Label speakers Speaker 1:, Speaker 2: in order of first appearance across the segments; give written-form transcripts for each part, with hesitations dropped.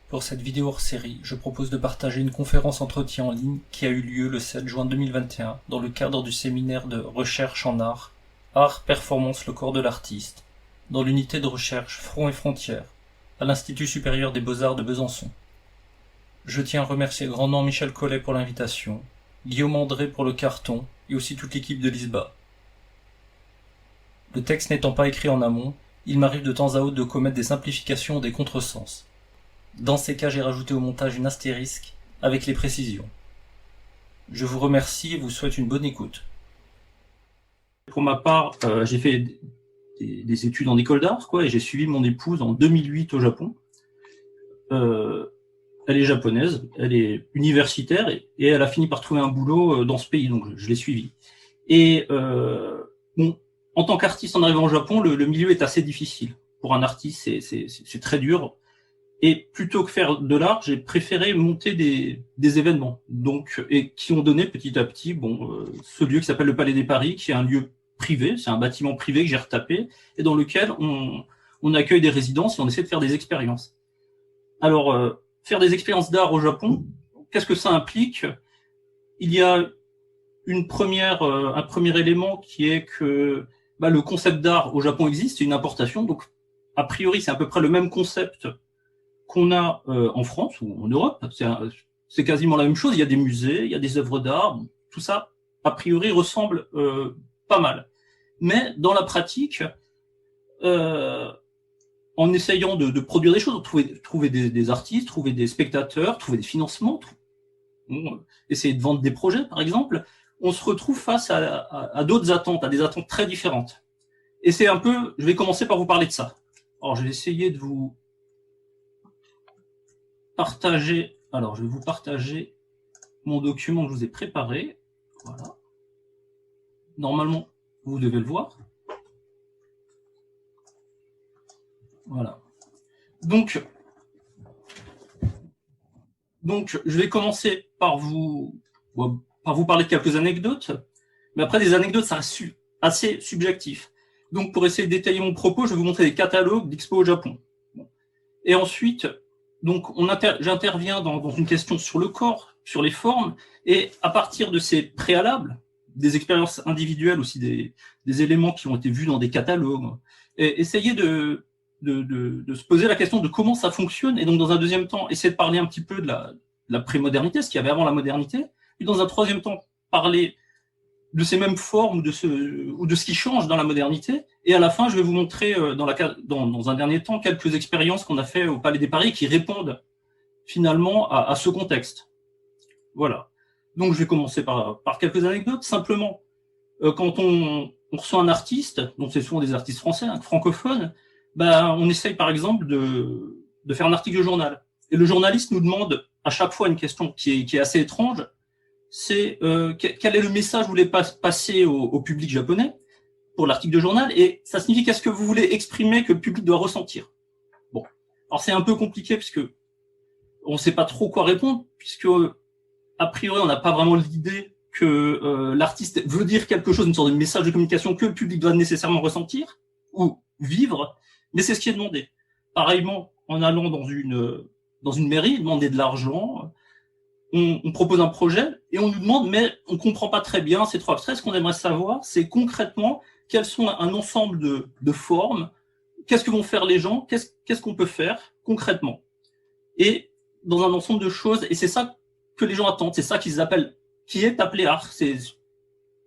Speaker 1: Pour cette vidéo hors-série, je propose de partager une conférence entretien en ligne qui a eu lieu le 7 juin 2021 dans le cadre du séminaire de recherche en art, art, performance, le corps de l'artiste, dans l'unité de recherche Front et Frontières, à l'Institut supérieur des beaux-arts de Besançon. Je tiens à remercier grandement Michel Collet pour l'invitation, Guillaume André pour le carton et aussi toute l'équipe de l'ISBA. Le texte n'étant pas écrit en amont, il m'arrive de temps à autre de commettre des simplifications ou des contresens. Dans ces cas, j'ai rajouté au montage une astérisque avec les précisions. Je vous remercie et vous souhaite une bonne écoute. Pour ma part, j'ai fait des études en école d'art, et j'ai suivi mon épouse en 2008 au Japon. Elle est japonaise, elle est universitaire et elle a fini par trouver un boulot dans ce pays, donc je l'ai suivie. Et en tant qu'artiste en arrivant au Japon, le milieu est assez difficile. Pour un artiste, c'est très dur. Et plutôt que faire de l'art, j'ai préféré monter des événements, et qui ont donné petit à petit, ce lieu qui s'appelle le Palais des Paris, qui est un lieu privé, c'est un bâtiment privé que j'ai retapé et dans lequel on accueille des résidences et on essaie de faire des expériences. Alors, faire des expériences d'art au Japon, qu'est-ce que ça implique? Il y a un premier élément qui est que le concept d'art au Japon existe, c'est une importation, donc a priori c'est à peu près le même concept qu'on a en France ou en Europe, c'est quasiment la même chose. Il y a des musées, il y a des œuvres d'art, tout ça a priori ressemble pas mal. Mais dans la pratique, en essayant de produire des choses, trouver des artistes, trouver des spectateurs, trouver des financements, essayer de vendre des projets par exemple, on se retrouve face à d'autres attentes, à des attentes très différentes. Et c'est un peu, je vais commencer par vous parler de ça. Alors je vais essayer de vous partager, je vais vous partager mon document que je vous ai préparé. Voilà. Normalement, vous devez le voir. Voilà. Donc, je vais commencer par vous parler de quelques anecdotes, mais après des anecdotes, ça reste assez subjectif. Donc, pour essayer de détailler mon propos, je vais vous montrer des catalogues d'expo au Japon. Et ensuite, j'interviens dans une question sur le corps, sur les formes, et à partir de ces préalables, des expériences individuelles aussi, des éléments qui ont été vus dans des catalogues, et essayer de se poser la question de comment ça fonctionne, et donc dans un deuxième temps, essayer de parler un petit peu de la prémodernité, ce qu'il y avait avant la modernité, puis dans un troisième temps, parler de ces mêmes formes ou de ce qui change dans la modernité. Et à la fin, je vais vous montrer dans un dernier temps quelques expériences qu'on a fait au Palais des Paris qui répondent finalement à ce contexte. Voilà. Donc je vais commencer par quelques anecdotes. Simplement, quand on reçoit un artiste, donc c'est souvent des artistes français, francophones, on essaye par exemple de faire un article de journal. Et le journaliste nous demande à chaque fois une question qui est assez étrange. C'est quel est le message que vous voulez passer au public japonais pour l'article de journal, et ça signifie qu'est-ce que vous voulez exprimer que le public doit ressentir. Bon, alors c'est un peu compliqué puisque on ne sait pas trop quoi répondre, puisque a priori on n'a pas vraiment l'idée que l'artiste veut dire quelque chose, une sorte de message de communication que le public doit nécessairement ressentir ou vivre, mais c'est ce qui est demandé. Pareillement, en allant dans une mairie, demander de l'argent, on propose un projet et on nous demande, mais on comprend pas très bien, c'est trop abstrait. Ce qu'on aimerait savoir, c'est concrètement quels sont un ensemble de formes, qu'est-ce que vont faire les gens, qu'est-ce qu'on peut faire concrètement, et dans un ensemble de choses. Et c'est ça que les gens attendent, c'est ça qui est appelé art, c'est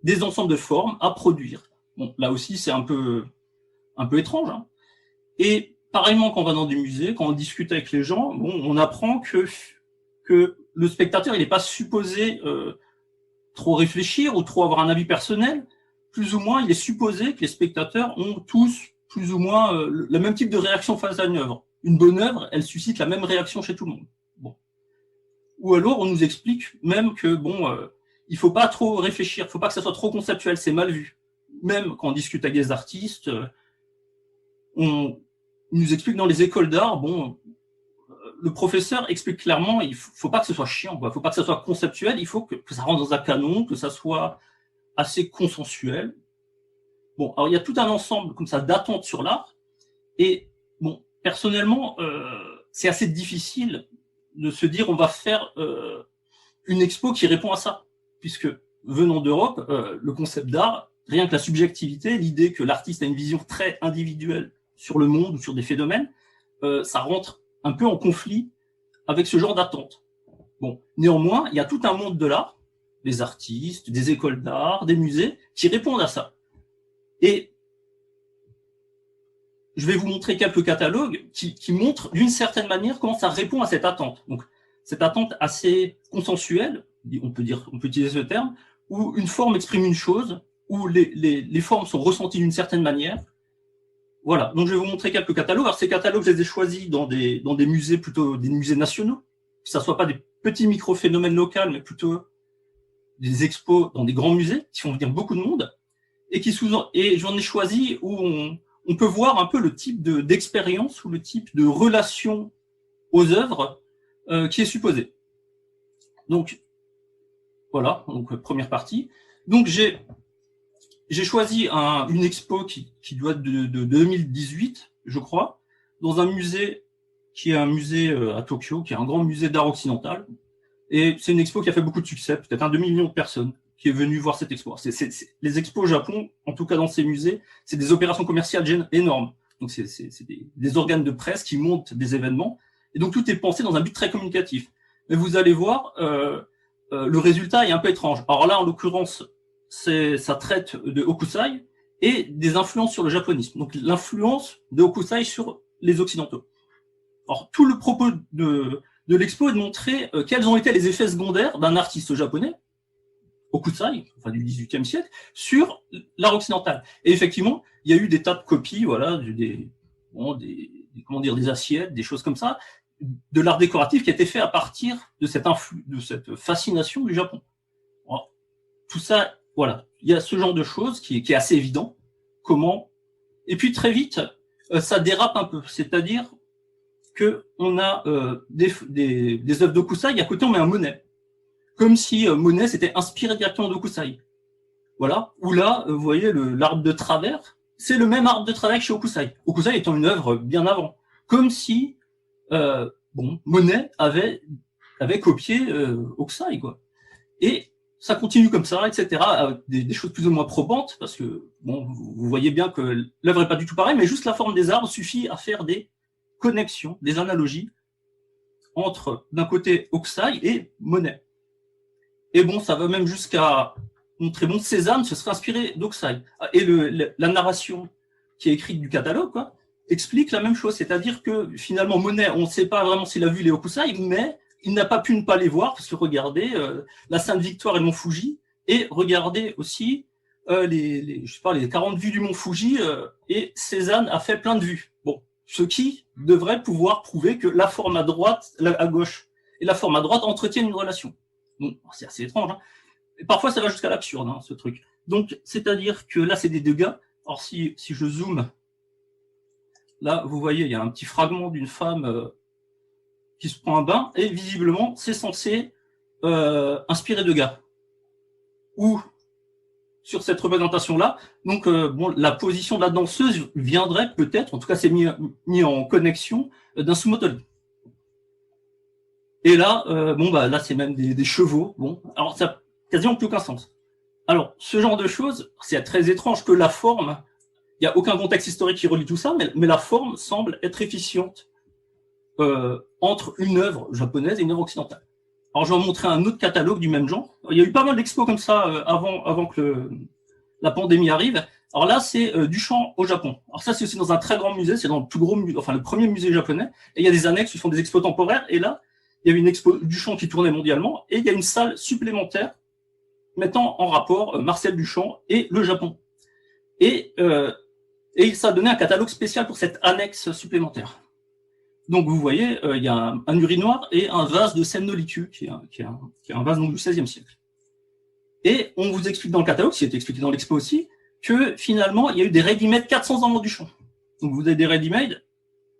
Speaker 1: des ensembles de formes à produire. Bon, là aussi, c'est un peu étrange, hein. Et pareillement, quand on va dans des musées, quand on discute avec les gens, on apprend que le spectateur, il n'est pas supposé trop réfléchir ou trop avoir un avis personnel. Plus ou moins, il est supposé que les spectateurs ont tous plus ou moins le même type de réaction face à une œuvre. Une bonne œuvre, elle suscite la même réaction chez tout le monde. Bon. Ou alors, on nous explique même que il faut pas trop réfléchir, il faut pas que ça soit trop conceptuel, c'est mal vu. Même quand on discute avec des artistes, on nous explique dans les écoles d'art, le professeur explique clairement, il faut pas que ce soit chiant, faut pas que ce soit conceptuel, il faut que ça rentre dans un canon, que ça soit assez consensuel. Bon, alors il y a tout un ensemble comme ça d'attentes sur l'art, et personnellement, c'est assez difficile de se dire on va faire une expo qui répond à ça, puisque venant d'Europe, le concept d'art, rien que la subjectivité, l'idée que l'artiste a une vision très individuelle sur le monde ou sur des phénomènes, ça rentre un peu en conflit avec ce genre d'attente. Bon, néanmoins, il y a tout un monde de l'art, des artistes, des écoles d'art, des musées, qui répondent à ça. Et je vais vous montrer quelques catalogues qui montrent d'une certaine manière comment ça répond à cette attente. Donc, cette attente assez consensuelle, on peut utiliser ce terme, où une forme exprime une chose, où les formes sont ressenties d'une certaine manière. Voilà, donc je vais vous montrer quelques catalogues. Alors ces catalogues, je les ai choisis dans des musées, plutôt des musées nationaux, que ça soit pas des petits micro-phénomènes locaux, mais plutôt des expos dans des grands musées qui font venir beaucoup de monde, et j'en ai choisi où on peut voir un peu le type d'expérience ou le type de relation aux œuvres qui est supposé. Donc, voilà, donc première partie. Donc, j'ai choisi une expo qui doit être de 2018, je crois, dans un musée qui est un musée à Tokyo, qui est un grand musée d'art occidental. Et c'est une expo qui a fait beaucoup de succès, peut-être un demi-million de personnes qui est venu voir cette expo. Les expos au Japon, en tout cas dans ces musées, c'est des opérations commerciales énormes. Donc c'est des organes de presse qui montent des événements. Et donc tout est pensé dans un but très communicatif. Mais vous allez voir, le résultat est un peu étrange. Alors là, en l'occurrence, ça traite de Hokusai et des influences sur le japonisme. Donc l'influence de Hokusai sur les Occidentaux. Alors tout le propos de l'expo est de montrer quels ont été les effets secondaires d'un artiste japonais, Hokusai, enfin du XVIIIe siècle, sur l'art occidental. Et effectivement, il y a eu des tas de copies, voilà, des assiettes, des choses comme ça, de l'art décoratif qui a été fait à partir de cette fascination du Japon. Alors, tout ça, voilà, il y a ce genre de choses qui est assez évident. Comment? Et puis très vite, ça dérape un peu, c'est-à-dire que on a des œuvres d'Hokusai, à côté on met un Monet, comme si Monet s'était inspiré directement d'Hokusai. Voilà. Ou là, vous voyez l'arbre de travers, c'est le même arbre de travers que chez Hokusai. Hokusai étant une œuvre bien avant, comme si Monet avait copié Hokusai, quoi. Et ça continue comme ça, etc. Avec des choses plus ou moins probantes, parce que bon, vous voyez bien que l'œuvre est pas du tout pareille, mais juste la forme des arbres suffit à faire des connexions, des analogies entre, d'un côté, Hokusai et Monet. Et bon, ça va même jusqu'à montrer, bon, Cézanne se serait inspiré d'Hokusai. Et la narration qui est écrite du catalogue, quoi, explique la même chose. C'est-à-dire que, finalement, Monet, on ne sait pas vraiment s'il a vu les Hokusai, mais il n'a pas pu ne pas les voir, parce que regardez la Sainte-Victoire et le Mont Fuji, et regardez aussi les 40 vues du Mont Fuji, et Cézanne a fait plein de vues. Bon, ce qui devrait pouvoir prouver que la forme à droite, à gauche, et la forme à droite entretiennent une relation. Bon, c'est assez étrange, hein. Et parfois, ça va jusqu'à l'absurde, hein, ce truc. Donc, c'est-à-dire que là, c'est des dégâts. Alors, si je zoome, là, vous voyez, il y a un petit fragment d'une femme qui se prend un bain, et visiblement, c'est censé inspirer Degas. Ou, sur cette représentation-là, donc, la position de la danseuse viendrait peut-être, en tout cas, c'est mis en connexion d'un Sumotori. Et là, là, c'est même des chevaux. Bon, alors ça n'a quasiment plus aucun sens. Alors, ce genre de choses, c'est très étrange que la forme, il n'y a aucun contexte historique qui relie tout ça, mais la forme semble être efficiente entre une œuvre japonaise et une œuvre occidentale. Alors, je vais vous montrer un autre catalogue du même genre. Il y a eu pas mal d'expos comme ça avant que la pandémie arrive. Alors là, c'est Duchamp au Japon. Alors ça, c'est aussi dans un très grand musée, c'est dans le plus gros, le premier musée japonais. Et il y a des annexes qui font des expos temporaires. Et là, il y avait une expo Duchamp qui tournait mondialement, et il y a une salle supplémentaire mettant en rapport Marcel Duchamp et le Japon. Et ça a donné un catalogue spécial pour cette annexe supplémentaire. Donc vous voyez, il y a un urinoir et un vase de Senno-Rikyū, qui est un vase donc, du XVIe siècle. Et on vous explique dans le catalogue, qui est expliqué dans l'expo aussi, que finalement, il y a eu des ready-made 400 ans avant Duchamp. Donc vous avez des ready-made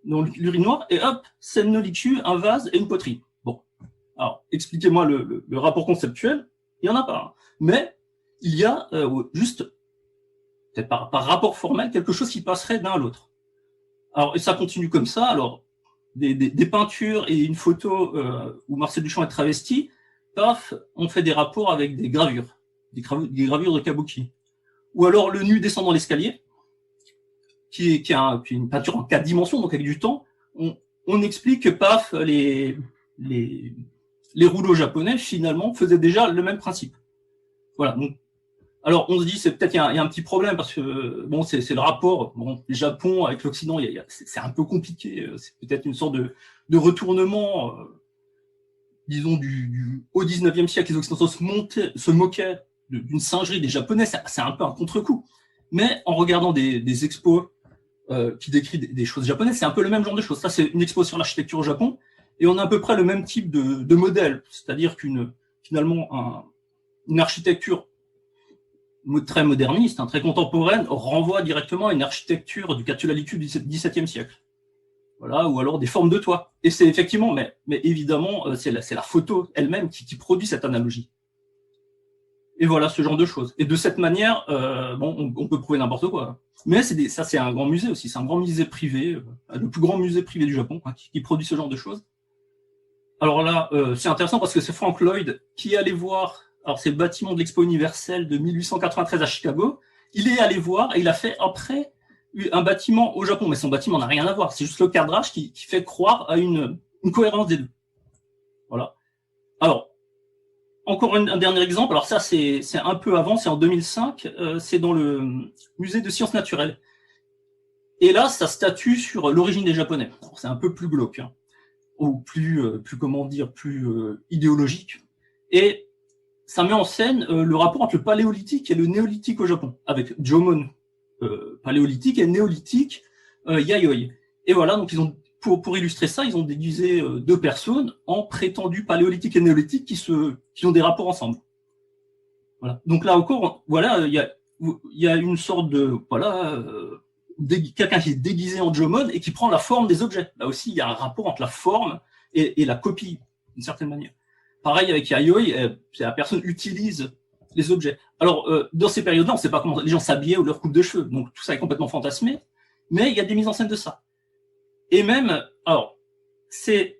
Speaker 1: dans l'urinoir, et hop, Senno-Rikyū, un vase et une poterie. Bon, alors expliquez-moi le rapport conceptuel, il n'y en a pas. Hein. Mais il y a juste, peut-être par rapport formel, quelque chose qui passerait d'un à l'autre. Alors, et ça continue comme ça, alors, des peintures et une photo où Marcel Duchamp est travesti, paf, on fait des rapports avec des gravures, des gravures de Kabuki. Ou alors le nu descendant l'escalier, qui est une peinture en 4 dimensions, donc avec du temps, on explique que paf, les rouleaux japonais, finalement, faisaient déjà le même principe. Voilà. Donc, alors, on se dit, c'est peut-être, il y a un petit problème, parce que, bon, c'est le rapport, bon, le Japon avec l'Occident, c'est un peu compliqué, c'est peut-être une sorte de retournement, disons, au 19e siècle, les Occidentaux se moquaient d'une singerie des Japonais, c'est un peu un contre-coup. Mais en regardant des expos qui décrivent des choses japonaises, c'est un peu le même genre de choses. Ça, c'est une expo sur l'architecture au Japon, et on a à peu près le même type de modèle, c'est-à-dire finalement, une architecture très moderniste, très contemporaine, renvoie directement à une architecture du Katsura-Liku du XVIIe siècle. Voilà, ou alors des formes de toit. Et c'est effectivement, mais évidemment, c'est la photo elle-même qui produit cette analogie. Et voilà, ce genre de choses. Et de cette manière, bon, on peut prouver n'importe quoi. Mais ça, c'est un grand musée aussi. C'est un grand musée privé, le plus grand musée privé du Japon, qui produit ce genre de choses. Alors là, c'est intéressant parce que c'est Frank Lloyd qui est allé voir, alors c'est le bâtiment de l'Expo universelle de 1893 à Chicago. Il est allé voir et il a fait après un bâtiment au Japon, mais son bâtiment n'a rien à voir. C'est juste le cadrage qui fait croire à une cohérence des deux. Voilà. Alors, encore un dernier exemple. Alors ça, c'est un peu avant, c'est en 2005. C'est dans le musée de sciences naturelles. Et là, ça statue sur l'origine des Japonais. C'est un peu plus glauque, ou plus comment dire, plus idéologique. Et ça met en scène le rapport entre le paléolithique et le néolithique au Japon, avec Jomon paléolithique et néolithique Yayoi. Et voilà, donc ils ont pour illustrer ça, ils ont déguisé deux personnes en prétendus paléolithiques et néolithiques qui ont des rapports ensemble. Voilà. Donc là encore, voilà, il y a une sorte de quelqu'un qui est déguisé en Jomon et qui prend la forme des objets. Là aussi, il y a un rapport entre la forme et la copie, d'une certaine manière. Pareil avec Yayoi, la personne utilise les objets. Alors, dans ces périodes-là, on ne sait pas comment les gens s'habillaient ou leur coupe de cheveux, donc tout ça est complètement fantasmé, mais il y a des mises en scène de ça. Et même, alors, c'est,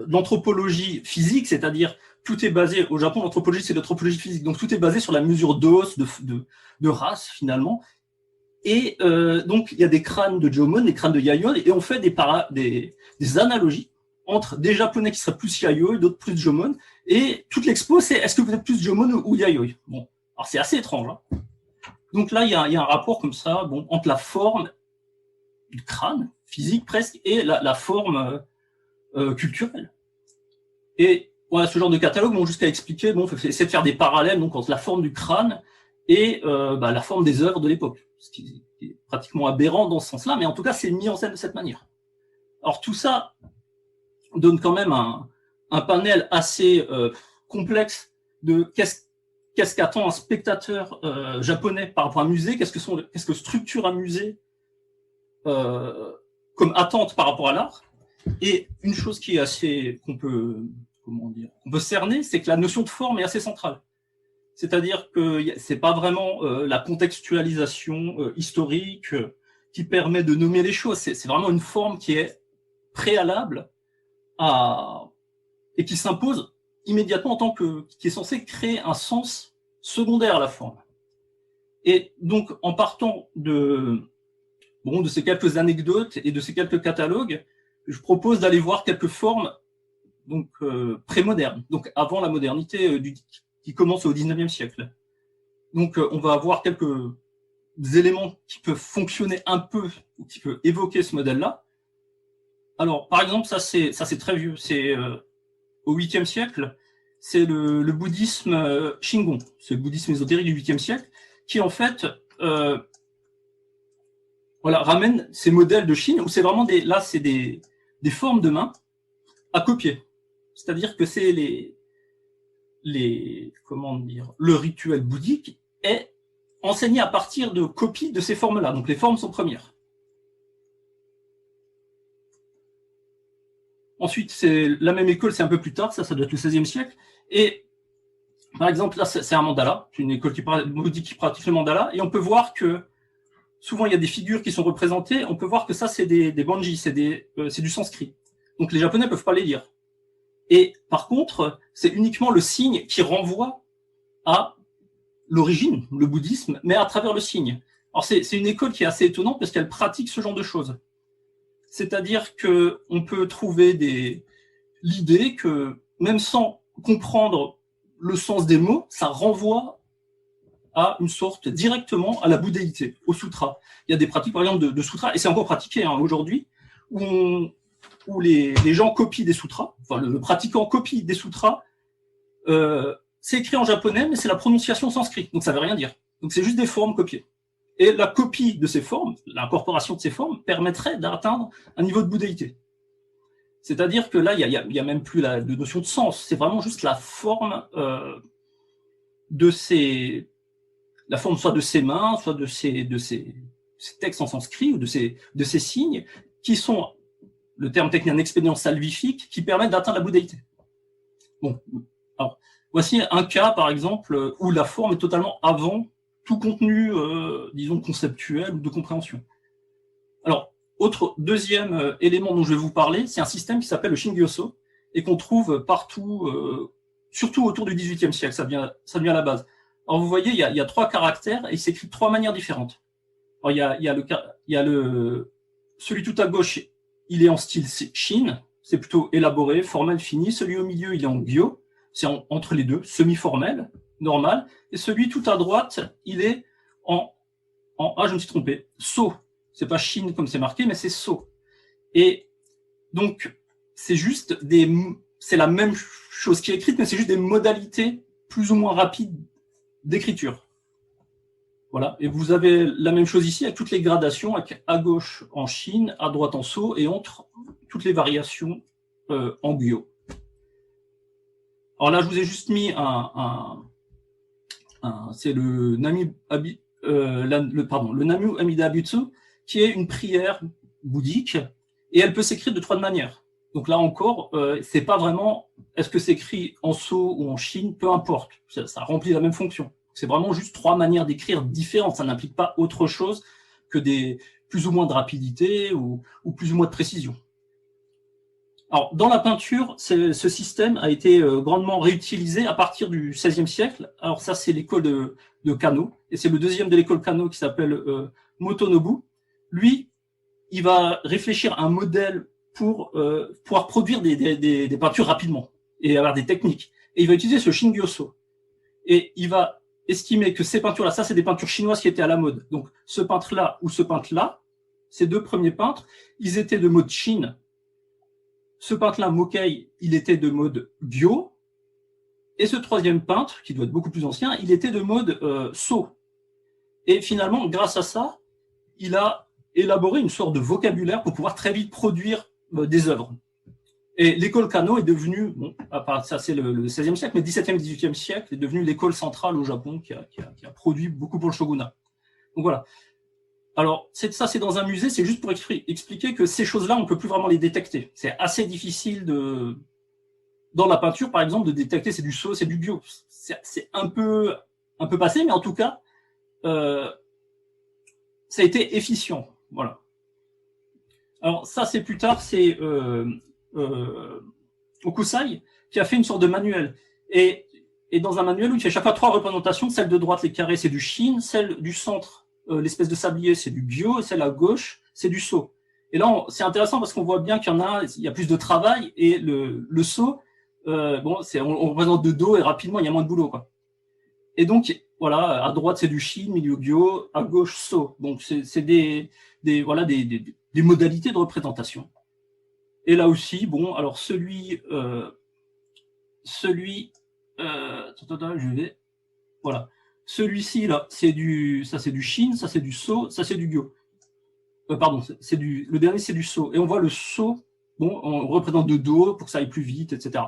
Speaker 1: l'anthropologie physique, c'est-à-dire tout est basé, au Japon, l'anthropologie, c'est l'anthropologie physique, donc tout est basé sur la mesure d'os, de race, finalement. Et donc, il y a des crânes de Jomon, des crânes de Yayoi, et on fait des analogies entre des Japonais qui seraient plus Yayoi, d'autres plus Jomon, et toute l'expo, c'est est-ce que vous êtes plus Jomon ou Yayoi? Bon, alors c'est assez étrange. Hein. Donc là, il y a un rapport comme ça, bon, entre la forme du crâne, physique presque, et la forme culturelle. Et voilà, ce genre de catalogue, bon, jusqu'à expliquer, bon, essayer de faire des parallèles donc entre la forme du crâne et la forme des œuvres de l'époque, ce qui est pratiquement aberrant dans ce sens-là, mais en tout cas, c'est mis en scène de cette manière. Alors tout ça donne quand même un panel assez complexe de qu'est-ce qu'attend un spectateur japonais par rapport à un musée, qu'est-ce que structure un musée comme attente par rapport à l'art. Et une chose qui est assez qu'on peut cerner, c'est que la notion de forme est assez centrale. C'est-à-dire que c'est pas vraiment la contextualisation historique qui permet de nommer les choses. C'est vraiment une forme qui est préalable et qui s'impose immédiatement en tant qui est censé créer un sens secondaire à la forme. Et donc, en partant de ces quelques anecdotes et de ces quelques catalogues, je propose d'aller voir quelques formes donc prémodernes, donc avant la modernité qui commence au 19e siècle. Donc, on va avoir quelques éléments qui peuvent fonctionner un peu, ou qui peuvent évoquer ce modèle-là. Alors, par exemple, ça c'est très vieux. C'est au 8e siècle. C'est le bouddhisme Shingon. C'est le bouddhisme ésotérique du 8e siècle qui, en fait, ramène ces modèles de Chine où c'est vraiment des formes de mains à copier. C'est-à-dire que c'est le rituel bouddhique est enseigné à partir de copies de ces formes-là. Donc, les formes sont premières. Ensuite, c'est la même école, c'est un peu plus tard, ça doit être le XVIe siècle. Et par exemple, là, c'est un mandala, c'est une école qui pratique le mandala, et on peut voir que souvent il y a des figures qui sont représentées, on peut voir que ça c'est des banji, c'est du sanskrit. Donc les Japonais peuvent pas les lire. Et par contre, c'est uniquement le signe qui renvoie à l'origine, le bouddhisme, mais à travers le signe. Alors c'est une école qui est assez étonnante parce qu'elle pratique ce genre de choses. C'est-à-dire que on peut trouver l'idée que même sans comprendre le sens des mots, ça renvoie à une sorte directement à la bouddhéité, au sutra. Il y a des pratiques, par exemple, de sutra, et c'est encore pratiqué aujourd'hui, où les gens copient des sutras, enfin le pratiquant copie des sutras, c'est écrit en japonais, mais c'est la prononciation sanskrit, donc ça veut rien dire. Donc c'est juste des formes copiées. Et la copie de ces formes, l'incorporation de ces formes, permettrait d'atteindre un niveau de bouddhéité. C'est-à-dire que là, il y a même plus de notion de sens, c'est vraiment juste la forme la forme soit de ses mains, soit de ces textes en sanskrit ou de ces signes qui sont, le terme technique, un expédient salvifique qui permettent d'atteindre la bouddhéité. Bon, alors voici un cas par exemple où la forme est totalement avant tout contenu, disons conceptuel ou de compréhension. Alors deuxième élément dont je vais vous parler, c'est un système qui s'appelle le Shingyoso et qu'on trouve partout, surtout autour du XVIIIe siècle, ça devient à la base. Alors vous voyez, il y a 3 caractères et il s'écrit de 3 manières différentes. Alors il y a celui tout à gauche, il est en style Shin, c'est plutôt élaboré, formel, fini. Celui au milieu, il est en Gyo, c'est entre les deux, semi-formel, normal. Et celui tout à droite, il est je me suis trompé, So. C'est pas Shin comme c'est marqué, mais c'est So. Et donc, c'est la même chose qui est écrite, mais c'est juste des modalités plus ou moins rapides d'écriture. Voilà. Et vous avez la même chose ici avec toutes les gradations, avec à gauche en Shin, à droite en So, et entre toutes les variations en Gyo. Alors là, je vous ai juste mis c'est le Namu Amida Butsu, qui est une prière bouddhique, et elle peut s'écrire de 3 manières. Donc là encore, c'est pas vraiment, est-ce que c'est écrit en So ou en Shin, peu importe, ça remplit la même fonction. C'est vraiment juste 3 manières d'écrire différentes, ça n'implique pas autre chose que des plus ou moins de rapidité ou plus ou moins de précision. Alors, dans la peinture, ce système a été grandement réutilisé à partir du XVIe siècle. Alors ça, c'est l'école de Kano, et c'est le deuxième de l'école Kano qui s'appelle Motonobu. Lui, il va réfléchir à un modèle pour pouvoir produire des peintures rapidement et avoir des techniques. Et il va utiliser ce Shingyoso. Et il va estimer que ces peintures-là, ça c'est des peintures chinoises qui étaient à la mode. Donc ce peintre-là ou ce peintre-là, ces 2 premiers peintres, ils étaient de mode Shin. Ce peintre-là, Mokei, il était de mode Gyo. Et ce 3e peintre, qui doit être beaucoup plus ancien, il était de mode So. Et finalement, grâce à ça, il a élaboré une sorte de vocabulaire pour pouvoir très vite produire des œuvres. Et l'école Kano est devenue, ça c'est le XVIe siècle, mais 17e, 18e siècle est devenue l'école centrale au Japon qui a produit beaucoup pour le shogunat. Donc voilà. Alors, ça c'est dans un musée, c'est juste pour expliquer que ces choses-là, on ne peut plus vraiment les détecter. C'est assez difficile dans la peinture, par exemple, de détecter c'est du So, c'est du Gyo. C'est un peu passé, mais en tout cas, ça a été efficient. Voilà. Alors ça, c'est plus tard, c'est Okusai qui a fait une sorte de manuel. Et dans un manuel où il fait chaque fois 3 représentations, celle de droite, les carrés, c'est du Shin, celle du centre, l'espèce de sablier, c'est du Gyo, et celle à gauche, c'est du So. Et là, c'est intéressant parce qu'on voit bien qu'il y a plus de travail, et le So, on représente de dos, et rapidement, il y a moins de boulot, quoi. Et donc, voilà, à droite, c'est du Shin, milieu Gyo, à gauche, So. Donc, c'est des modalités de représentation. Et là aussi, bon, alors voilà. Celui-ci, là, c'est du Shin, ça c'est du So, ça c'est du Gyo. Pardon, le dernier c'est du So. Et on voit le So, bon, on représente de dos pour que ça aille plus vite, etc.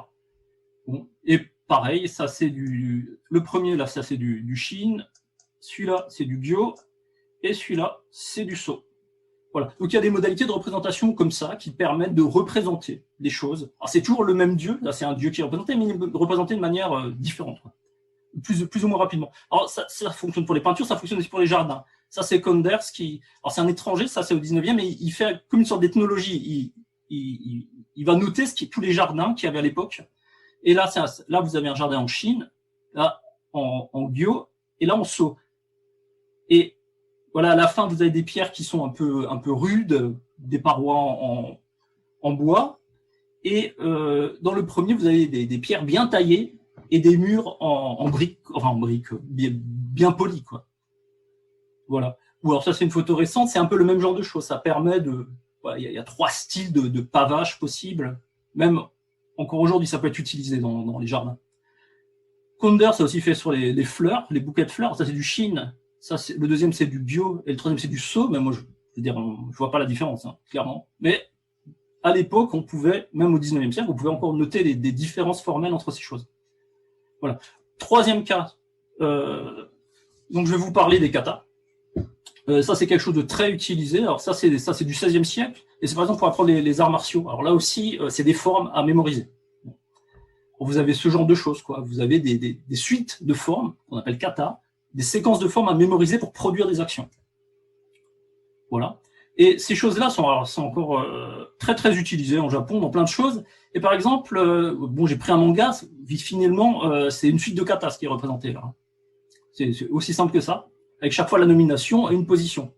Speaker 1: Bon. Et pareil, ça c'est le premier là, ça c'est du Shin, celui-là c'est du Gyo, et celui-là c'est du So. Voilà. Donc il y a des modalités de représentation comme ça qui permettent de représenter des choses. Alors c'est toujours le même dieu, là c'est un dieu qui est représenté, mais représenté de manière différente, quoi. Plus ou moins rapidement. Alors ça fonctionne pour les peintures, ça fonctionne aussi pour les jardins. Ça, c'est Conders qui... Alors, c'est un étranger, ça, c'est au 19e, mais il fait comme une sorte d'ethnologie. Il va noter tous les jardins qu'il y avait à l'époque. Et là, là, vous avez un jardin en Chine, là, en Gyo, et là, en So. Et voilà, à la fin, vous avez des pierres qui sont un peu rudes, des parois en bois. Et dans le premier, vous avez des pierres bien taillées et des murs en briques, enfin en briques, bien polis, quoi. Voilà. Ou alors ça, c'est une photo récente, c'est un peu le même genre de choses. Ça permet de... Voilà, il y a 3 styles de pavage possibles. Même encore aujourd'hui, ça peut être utilisé dans les jardins. Conders a aussi fait sur les fleurs, les bouquets de fleurs. Ça, c'est du Chine. Ça, le deuxième, c'est du bio. Et le troisième, c'est du So. Mais moi, je veux dire, je vois pas la différence, hein, clairement. Mais à l'époque, on pouvait, même au 19e siècle, on pouvait encore noter des différences formelles entre ces choses. Voilà. Troisième cas. Donc, je vais vous parler des katas. Ça, c'est quelque chose de très utilisé. Alors ça, c'est du XVIe siècle. Et c'est par exemple pour apprendre les arts martiaux. Alors là aussi, c'est des formes à mémoriser. Vous avez ce genre de choses, quoi. Vous avez des suites de formes, qu'on appelle kata, des séquences de formes à mémoriser pour produire des actions. Voilà. Et ces choses-là sont encore très, très utilisées en Japon dans plein de choses. Et par exemple, bon, j'ai pris un manga, finalement, c'est une suite de katas qui est représentée là. C'est aussi simple que ça, avec chaque fois la nomination et une position.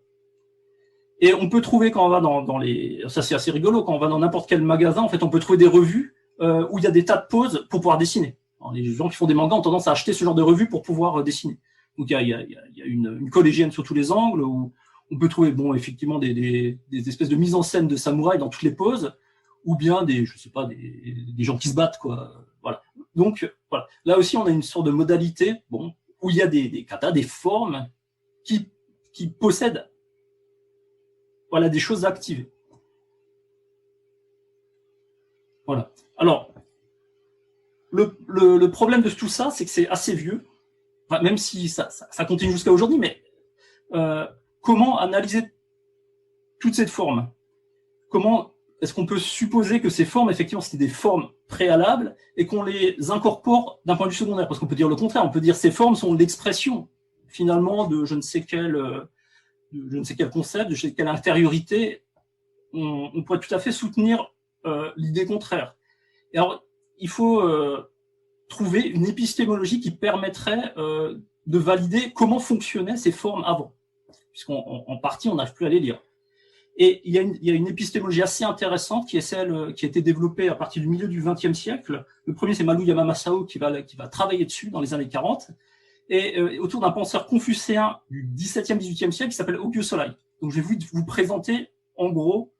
Speaker 1: Et on peut trouver quand on va dans les... Ça, c'est assez rigolo. Quand on va dans n'importe quel magasin, en fait, on peut trouver des revues où il y a des tas de poses pour pouvoir dessiner. Alors, les gens qui font des mangas ont tendance à acheter ce genre de revues pour pouvoir dessiner. Donc, il y a une collégienne sur tous les angles où on peut trouver, bon, effectivement, des espèces de mise en scène de samouraïs dans toutes les poses, ou bien je sais pas, des gens qui se battent, quoi. Voilà. Donc, voilà. Là aussi, on a une sorte de modalité, bon, où il y a des katas, des formes qui possèdent, voilà, des choses à activer. Voilà. Alors, le problème de tout ça, c'est que c'est assez vieux, enfin, même si ça continue jusqu'à aujourd'hui, mais comment analyser toute cette forme? Comment est-ce qu'on peut supposer que ces formes, effectivement, c'était des formes préalables et qu'on les incorpore d'un point de vue secondaire? Parce qu'on peut dire le contraire, on peut dire que ces formes sont l'expression, finalement, de je ne sais quel concept, de je ne sais quelle intériorité. On pourrait tout à fait soutenir l'idée contraire. Et alors, il faut trouver une épistémologie qui permettrait de valider comment fonctionnaient ces formes avant, puisqu'en partie, on n'arrive plus à les lire. Et il y a une épistémologie assez intéressante qui est celle qui a été développée à partir du milieu du XXe siècle. Le premier, c'est Maruyama Masao qui va travailler dessus dans les années 40, et autour d'un penseur confucéen du XVIIe, XVIIIe siècle qui s'appelle Ogyo Solai. Donc, je vais vous présenter, en gros,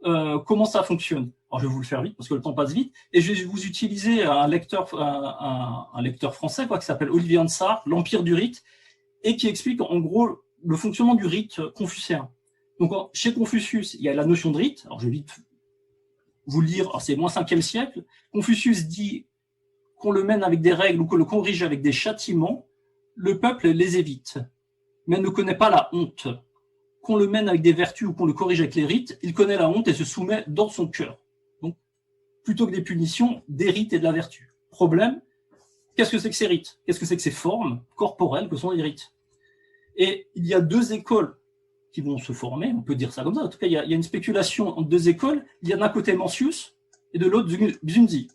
Speaker 1: comment ça fonctionne. Alors, je vais vous le faire vite parce que le temps passe vite, et je vais vous utiliser un lecteur français, quoi, qui s'appelle Olivier Ansart, L'Empire du rite, et qui explique, en gros, le fonctionnement du rite confucéen. Donc, chez Confucius, il y a la notion de rite. Alors, je vais vite vous le lire. C'est moins 5e siècle. Confucius dit qu'on le mène avec des règles ou qu'on le corrige avec des châtiments. Le peuple les évite, mais ne connaît pas la honte. Qu'on le mène avec des vertus ou qu'on le corrige avec les rites, il connaît la honte et se soumet dans son cœur. Donc, plutôt que des punitions, des rites et de la vertu. Problème, qu'est-ce que c'est que ces rites? Qu'est-ce que c'est que ces formes corporelles que sont les rites? Et il y a 2 écoles qui vont se former, on peut dire ça comme ça. En tout cas, il y a une spéculation entre 2 écoles. Il y a d'un côté Mencius et de l'autre Xunzi.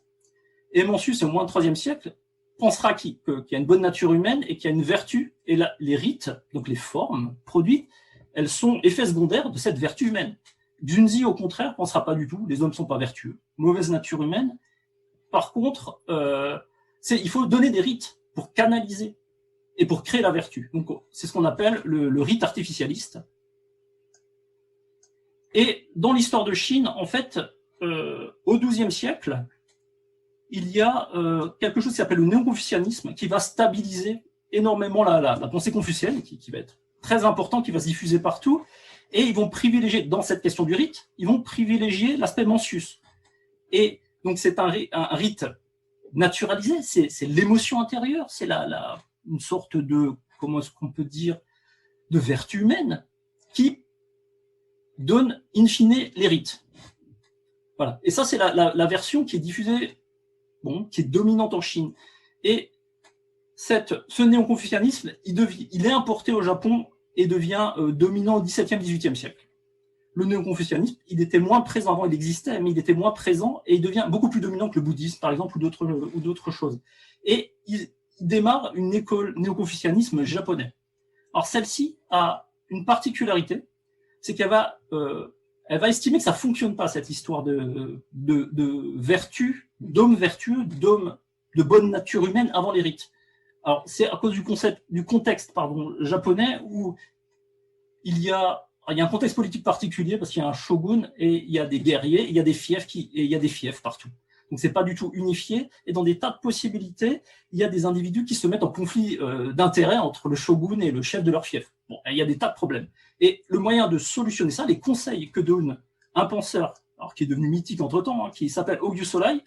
Speaker 1: Et Mencius, au moins 3e siècle, pensera qu'il y a une bonne nature humaine et qu'il y a une vertu. Et là, les rites, donc les formes produites, elles sont effets secondaires de cette vertu humaine. Xunzi, au contraire, pensera pas du tout. Les hommes sont pas vertueux. Mauvaise nature humaine. Par contre, il faut donner des rites pour canaliser et pour créer la vertu. Donc, c'est ce qu'on appelle le rite artificialiste. Et dans l'histoire de Chine, en fait, au XIIe siècle, il y a quelque chose qui s'appelle le néo-confucianisme qui va stabiliser énormément la pensée confucienne, qui va être très important, qui va se diffuser partout. Et ils vont privilégier, dans cette question du rite, ils vont privilégier l'aspect Mencius. Et donc, c'est un rite naturalisé, c'est l'émotion intérieure, c'est une sorte de, comment est-ce qu'on peut dire, de vertu humaine qui donne in fine les rites. Voilà. Et ça, c'est la version qui est diffusée, bon, qui est dominante en Chine. Et ce néo-confucianisme, il est importé au Japon et devient dominant au XVIIe, XVIIIe siècle. Le néoconfucianisme, il était moins présent avant, il existait, mais il était moins présent et il devient beaucoup plus dominant que le bouddhisme, par exemple, ou d'autres choses. Et il démarre une école néoconfucianisme japonais. Alors celle-ci a une particularité, c'est qu'elle va estimer que ça fonctionne pas, cette histoire de vertu, d'homme vertueux, d'homme de bonne nature humaine avant les rites. Alors c'est à cause du contexte japonais où il y a un contexte politique particulier parce qu'il y a un shogun et il y a des guerriers, il y a des fiefs partout. Donc c'est pas du tout unifié et dans des tas de possibilités, il y a des individus qui se mettent en conflit d'intérêts entre le shogun et le chef de leur fief. Bon, il y a des tas de problèmes. Et le moyen de solutionner ça, les conseils que donne un penseur, alors qui est devenu mythique entre-temps, qui s'appelle Augius Solai,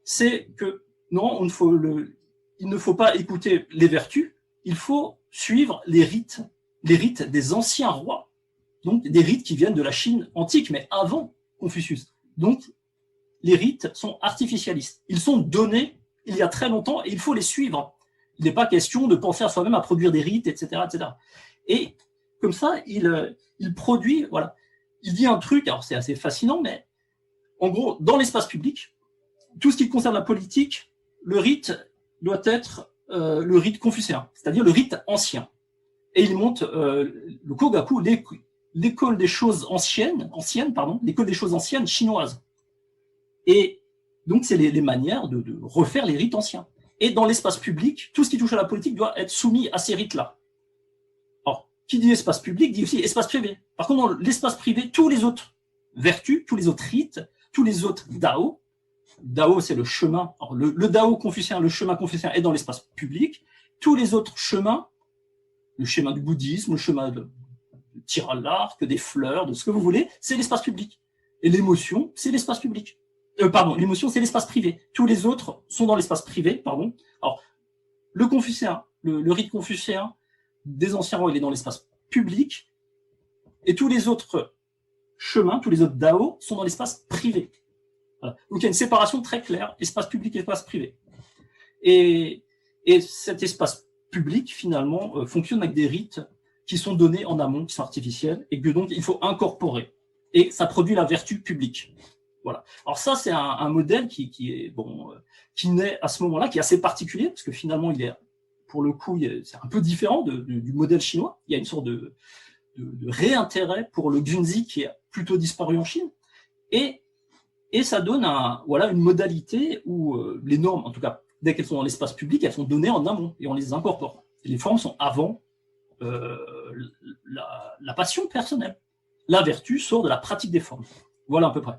Speaker 1: c'est que non, il ne faut pas écouter les vertus, il faut suivre les rites des anciens rois, donc des rites qui viennent de la Chine antique, mais avant Confucius. Donc, les rites sont artificialistes. Ils sont donnés il y a très longtemps et il faut les suivre. Il n'est pas question de penser à soi-même à produire des rites, etc., etc. Et comme ça, il produit, voilà. Il dit un truc, alors c'est assez fascinant, mais en gros, dans l'espace public, tout ce qui concerne la politique, le rite doit être le rite confucéen, c'est-à-dire le rite ancien. Et il monte le Kogaku, l'école des choses anciennes, l'école des choses anciennes chinoises. Et donc, c'est les manières de refaire les rites anciens. Et dans l'espace public, tout ce qui touche à la politique doit être soumis à ces rites-là. Alors, qui dit espace public dit aussi espace privé. Par contre, dans l'espace privé, tous les autres vertus, tous les autres rites, tous les autres Dao, Dao, c'est le chemin. Alors, le Dao confucéen, le chemin confucéen est dans l'espace public. Tous les autres chemins, le chemin du bouddhisme, le chemin de tir à l'arc, des fleurs, de ce que vous voulez, c'est l'espace public. Et l'émotion, c'est l'espace public. L'émotion, c'est l'espace privé. Tous les autres sont dans l'espace privé, Alors, le confucéen, le rite confucéen des anciens rois, il est dans l'espace public. Et tous les autres chemins, tous les autres Dao sont dans l'espace privé. Voilà. Donc, il y a une séparation très claire, espace public et espace privé. Et cet espace public, finalement, fonctionne avec des rites qui sont donnés en amont, qui sont artificiels, et que donc, il faut incorporer. Et ça produit la vertu publique. Voilà. Alors ça, c'est un modèle qui naît à ce moment-là, qui est assez particulier, parce que finalement, pour le coup, c'est un peu différent du modèle chinois. Il y a une sorte de réintérêt pour le Junzi qui est plutôt disparu en Chine. Et ça donne une modalité où les normes, en tout cas, dès qu'elles sont dans l'espace public, elles sont données en amont et on les incorpore. Et les formes sont avant la passion personnelle. La vertu sort de la pratique des formes. Voilà à peu près.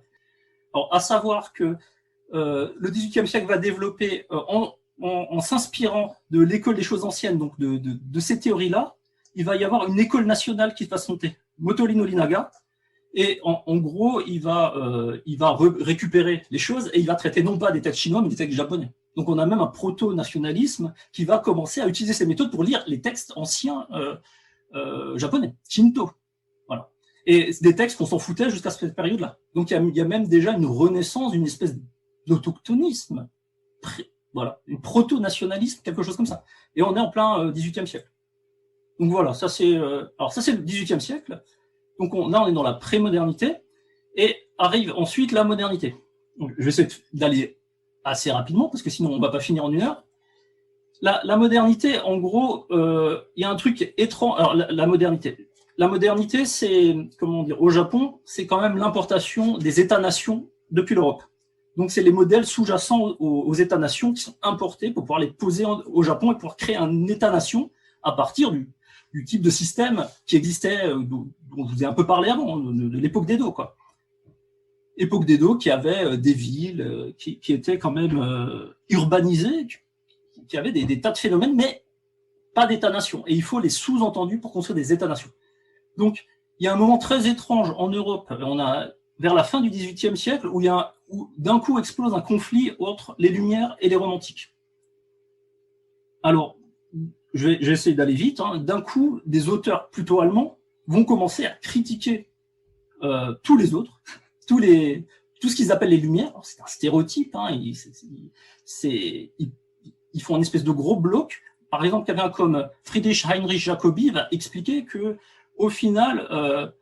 Speaker 1: Alors, à savoir que le XVIIIe siècle va développer, en s'inspirant de l'école des choses anciennes, donc de ces théories-là, il va y avoir une école nationale qui va se monter, Motoori Norinaga, et en gros, il va récupérer les choses et il va traiter non pas des textes chinois, mais des textes japonais. Donc, on a même un proto-nationalisme qui va commencer à utiliser ces méthodes pour lire les textes anciens japonais, Shinto. Voilà. Et c'est des textes qu'on s'en foutait jusqu'à cette période-là. Donc, il y a même déjà une renaissance, une espèce d'autochtonisme, une proto-nationalisme, quelque chose comme ça. Et on est en plein XVIIIe siècle. Donc voilà, ça c'est le XVIIIe siècle. Donc là, on est dans la prémodernité et arrive ensuite la modernité. Donc, je vais essayer d'aller assez rapidement parce que sinon on va pas finir en une heure. La modernité, en gros, il y a un truc étrange. Alors la modernité, c'est, au Japon, c'est quand même l'importation des États-nations depuis l'Europe. Donc, c'est les modèles sous-jacents aux États-nations qui sont importés pour pouvoir les poser au Japon et pouvoir créer un État-nation à partir du type de système qui existait, dont je vous ai un peu parlé avant, de l'époque d'Edo, quoi. Époque d'Edo qui avait des villes qui étaient quand même urbanisées, qui avaient des tas de phénomènes, mais pas d'État-nation. Et il faut les sous-entendus pour construire des États-nations. Donc, il y a un moment très étrange en Europe, on a vers la fin du XVIIIe siècle, où d'un coup explose un conflit entre les Lumières et les Romantiques. Alors, je vais essayer d'aller vite. D'un coup, des auteurs plutôt allemands vont commencer à critiquer tous les autres, tout ce qu'ils appellent les Lumières. C'est un stéréotype. Ils font une espèce de gros bloc par exemple, quelqu'un comme Friedrich Heinrich Jacobi va expliquer que, au final,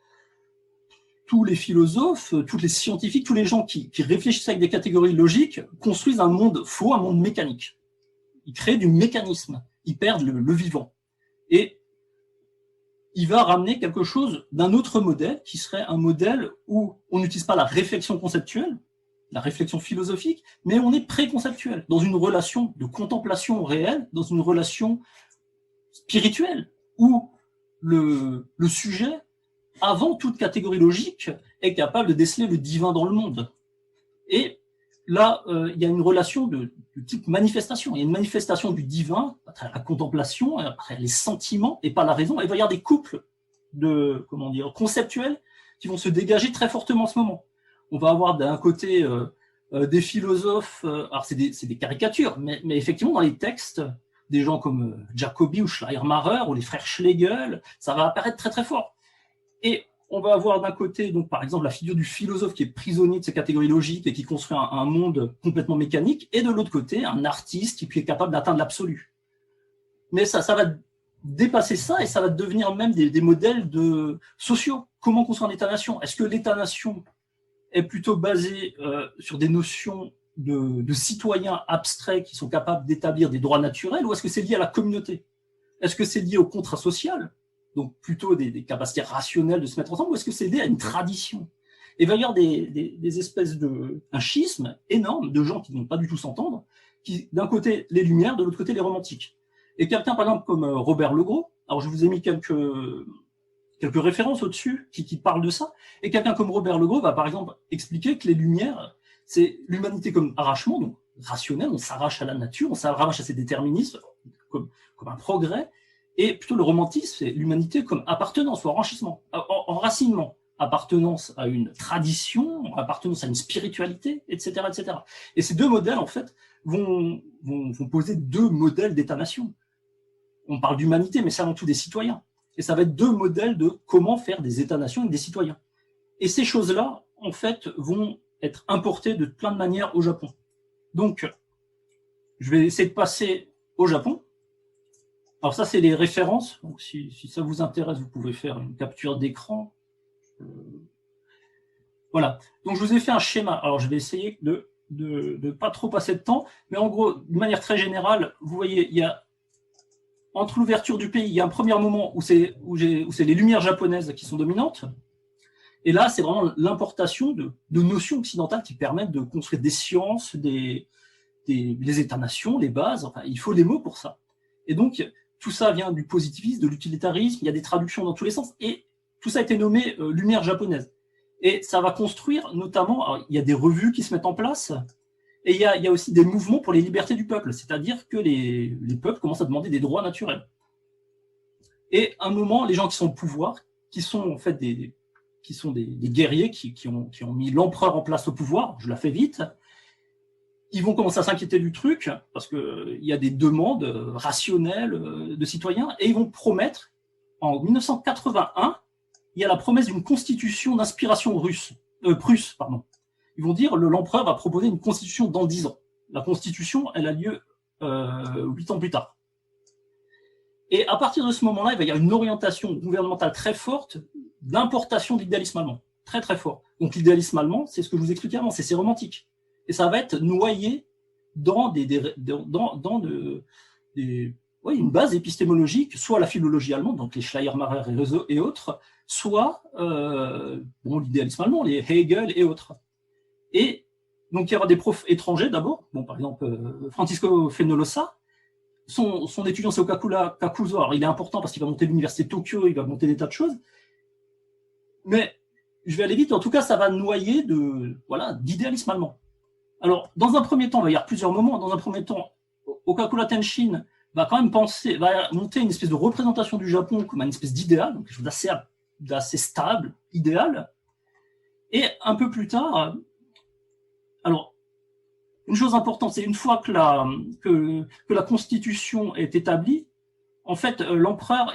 Speaker 1: tous les philosophes, tous les scientifiques, tous les gens qui réfléchissent avec des catégories logiques construisent un monde faux, un monde mécanique. Ils créent du mécanisme, ils perdent le vivant. Et il va ramener quelque chose d'un autre modèle, qui serait un modèle où on n'utilise pas la réflexion conceptuelle, la réflexion philosophique, mais on est préconceptuel, dans une relation de contemplation réelle, dans une relation spirituelle, où le sujet, avant toute catégorie logique, est capable de déceler le divin dans le monde. Et là, il y a une relation de type manifestation. Il y a une manifestation du divin à travers la contemplation, à travers les sentiments, et pas la raison. Et il va y avoir des couples conceptuels qui vont se dégager très fortement en ce moment. On va avoir d'un côté des philosophes, alors c'est des caricatures, mais effectivement dans les textes, des gens comme Jacobi ou Schleiermacher ou les frères Schlegel, ça va apparaître très très fort. Et on va avoir d'un côté, donc par exemple, la figure du philosophe qui est prisonnier de ces catégories logiques et qui construit un monde complètement mécanique, et de l'autre côté, un artiste qui est capable d'atteindre l'absolu. Mais ça va dépasser ça et ça va devenir même des modèles sociaux. Comment construire un État-nation? Est-ce que l'État-nation est plutôt basé sur des notions de citoyens abstraits qui sont capables d'établir des droits naturels, ou est-ce que c'est lié à la communauté? Est-ce que c'est lié au contrat social? Donc plutôt des capacités rationnelles de se mettre ensemble, ou est-ce que c'est lié à une tradition? Et il va y avoir des espèces un schisme énorme de gens qui ne vont pas du tout s'entendre, qui d'un côté les Lumières, de l'autre côté les Romantiques. Et quelqu'un par exemple comme Robert Legros, alors je vous ai mis quelques références au-dessus qui parlent de ça, et quelqu'un comme Robert Legros va par exemple expliquer que les Lumières, c'est l'humanité comme arrachement, donc rationnel, on s'arrache à la nature, on s'arrache à ses déterminismes, comme un progrès. Et plutôt le romantisme, c'est l'humanité comme appartenance ou enrichissement, enracinement, appartenance à une tradition, appartenance à une spiritualité, etc., etc. Et ces deux modèles, en fait, vont poser deux modèles d'État-nation. On parle d'humanité, mais c'est avant tout des citoyens. Et ça va être deux modèles de comment faire des États-nations avec des citoyens. Et ces choses-là, en fait, vont être importées de plein de manières au Japon. Donc, je vais essayer de passer au Japon. Alors ça, c'est les références. Donc, si ça vous intéresse, vous pouvez faire une capture d'écran. Voilà. Donc, je vous ai fait un schéma. Alors, je vais essayer de pas trop passer de temps. Mais en gros, de manière très générale, vous voyez, il y a entre l'ouverture du pays, il y a un premier moment où c'est les Lumières japonaises qui sont dominantes. Et là, c'est vraiment l'importation de notions occidentales qui permettent de construire des sciences, les États-nations, les bases. Enfin, il faut des mots pour ça. Et donc, tout ça vient du positivisme, de l'utilitarisme, il y a des traductions dans tous les sens, et tout ça a été nommé Lumière japonaise. Et ça va construire notamment, alors, il y a des revues qui se mettent en place, et il y a aussi des mouvements pour les libertés du peuple, c'est-à-dire que les peuples commencent à demander des droits naturels. Et à un moment, les gens qui sont au pouvoir, qui sont en fait des guerriers qui ont mis l'empereur en place au pouvoir, je la fais vite, ils vont commencer à s'inquiéter du truc, parce qu'il y a des demandes rationnelles de citoyens, et ils vont promettre, en 1981, il y a la promesse d'une constitution d'inspiration prusse. Ils vont dire, l'empereur va proposer une constitution dans 10 ans. La constitution, elle a lieu 8 ans plus tard. Et à partir de ce moment-là, il va y avoir une orientation gouvernementale très forte d'importation de l'idéalisme allemand. Très, très fort. Donc l'idéalisme allemand, c'est ce que je vous expliquais avant, c'est romantique. Et ça va être noyé dans une base épistémologique, soit la philologie allemande, donc les Schleiermacher et autres, soit l'idéalisme allemand, les Hegel et autres. Et donc il y aura des profs étrangers d'abord, par exemple Francisco Fenollosa, son étudiant c'est Kakuzo, alors il est important parce qu'il va monter l'université de Tokyo, il va monter des tas de choses, mais je vais aller vite, en tout cas ça va noyer d'idéalisme allemand. Alors, dans un premier temps, il va y avoir plusieurs moments. Dans un premier temps, Okakura Tenshin va quand même va monter une espèce de représentation du Japon comme une espèce d'idéal, donc quelque chose d'assez stable, idéal. Et un peu plus tard, alors, une chose importante, c'est une fois que la constitution est établie, en fait, l'empereur,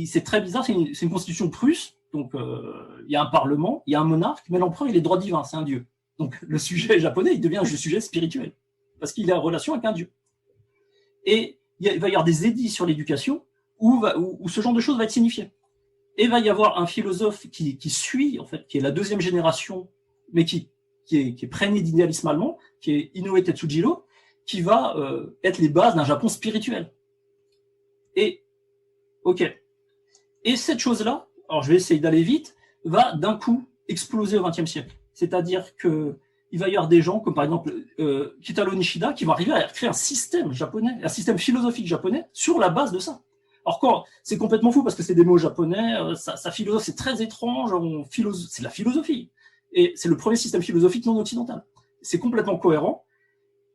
Speaker 1: c'est très bizarre, c'est une constitution prusse, donc il y a un parlement, il y a un monarque, mais l'empereur, il est droit divin, c'est un dieu. Donc le sujet japonais, il devient un sujet spirituel, parce qu'il est en relation avec un dieu. Et il il va y avoir des édits sur l'éducation où ce genre de choses va être signifié. Et il va y avoir un philosophe qui suit, en fait, qui est la deuxième génération, mais qui est prégnée d'idéalisme allemand, qui est Inoue Tetsujiro, qui va être les bases d'un Japon spirituel. Et, ok. Et cette chose-là, alors je vais essayer d'aller vite, va d'un coup exploser au XXe siècle. C'est-à-dire que il va y avoir des gens comme par exemple Kitaro Nishida qui vont arriver à créer un système japonais, un système philosophique japonais sur la base de ça. Alors quand c'est complètement fou parce que c'est des mots japonais, sa philosophie c'est très étrange, c'est de la philosophie et c'est le premier système philosophique non occidental. C'est complètement cohérent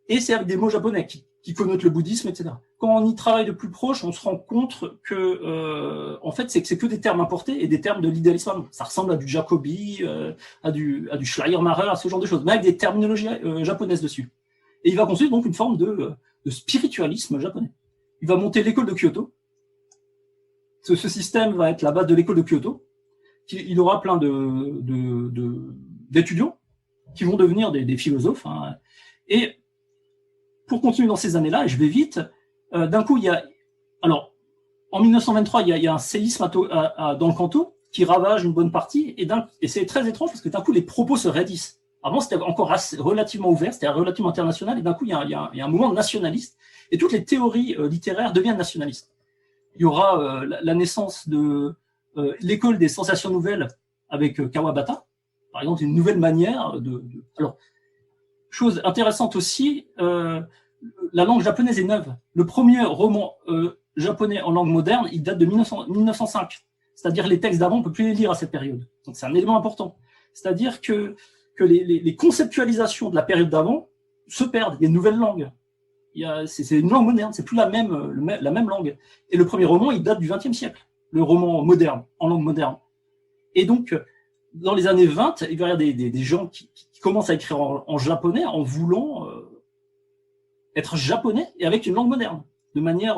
Speaker 1: et c'est avec des mots japonais qui connotent le bouddhisme, etc. Quand on y travaille de plus proche, on se rend compte que en fait c'est que des termes importés et des termes de l'idéalisme. Ça ressemble à du Jacobi, à du Schleiermacher, à ce genre de choses, mais avec des terminologies japonaises dessus. Et il va construire donc une forme de spiritualisme japonais. Il va monter l'école de Kyoto. Ce système va être la base de l'école de Kyoto. Il aura plein d'étudiants qui vont devenir des philosophes. Hein. Et pour continuer dans ces années-là, et je vais vite, d'un coup, alors, en 1923, il y a un séisme dans le Kanto qui ravage une bonne partie, et c'est très étrange parce que d'un coup, les propos se raidissent. Avant, c'était encore relativement ouvert, c'était relativement international, et d'un coup, il y a un mouvement nationaliste, et toutes les théories littéraires deviennent nationalistes. Il y aura la naissance de l'école des sensations nouvelles avec Kawabata, par exemple, une nouvelle manière Alors, chose intéressante aussi, la langue japonaise est neuve. Le premier roman japonais en langue moderne, il date de 1905. C'est-à-dire les textes d'avant, on ne peut plus les lire à cette période. Donc c'est un élément important. C'est-à-dire que les conceptualisations de la période d'avant se perdent. Il y a une nouvelle langue. C'est une langue moderne, c'est plus la même langue. Et le premier roman, il date du XXe siècle. Le roman moderne, en langue moderne. Et donc, dans les années 20, il va y avoir des gens qui commencent à écrire en japonais en voulant être japonais et avec une langue moderne. De manière,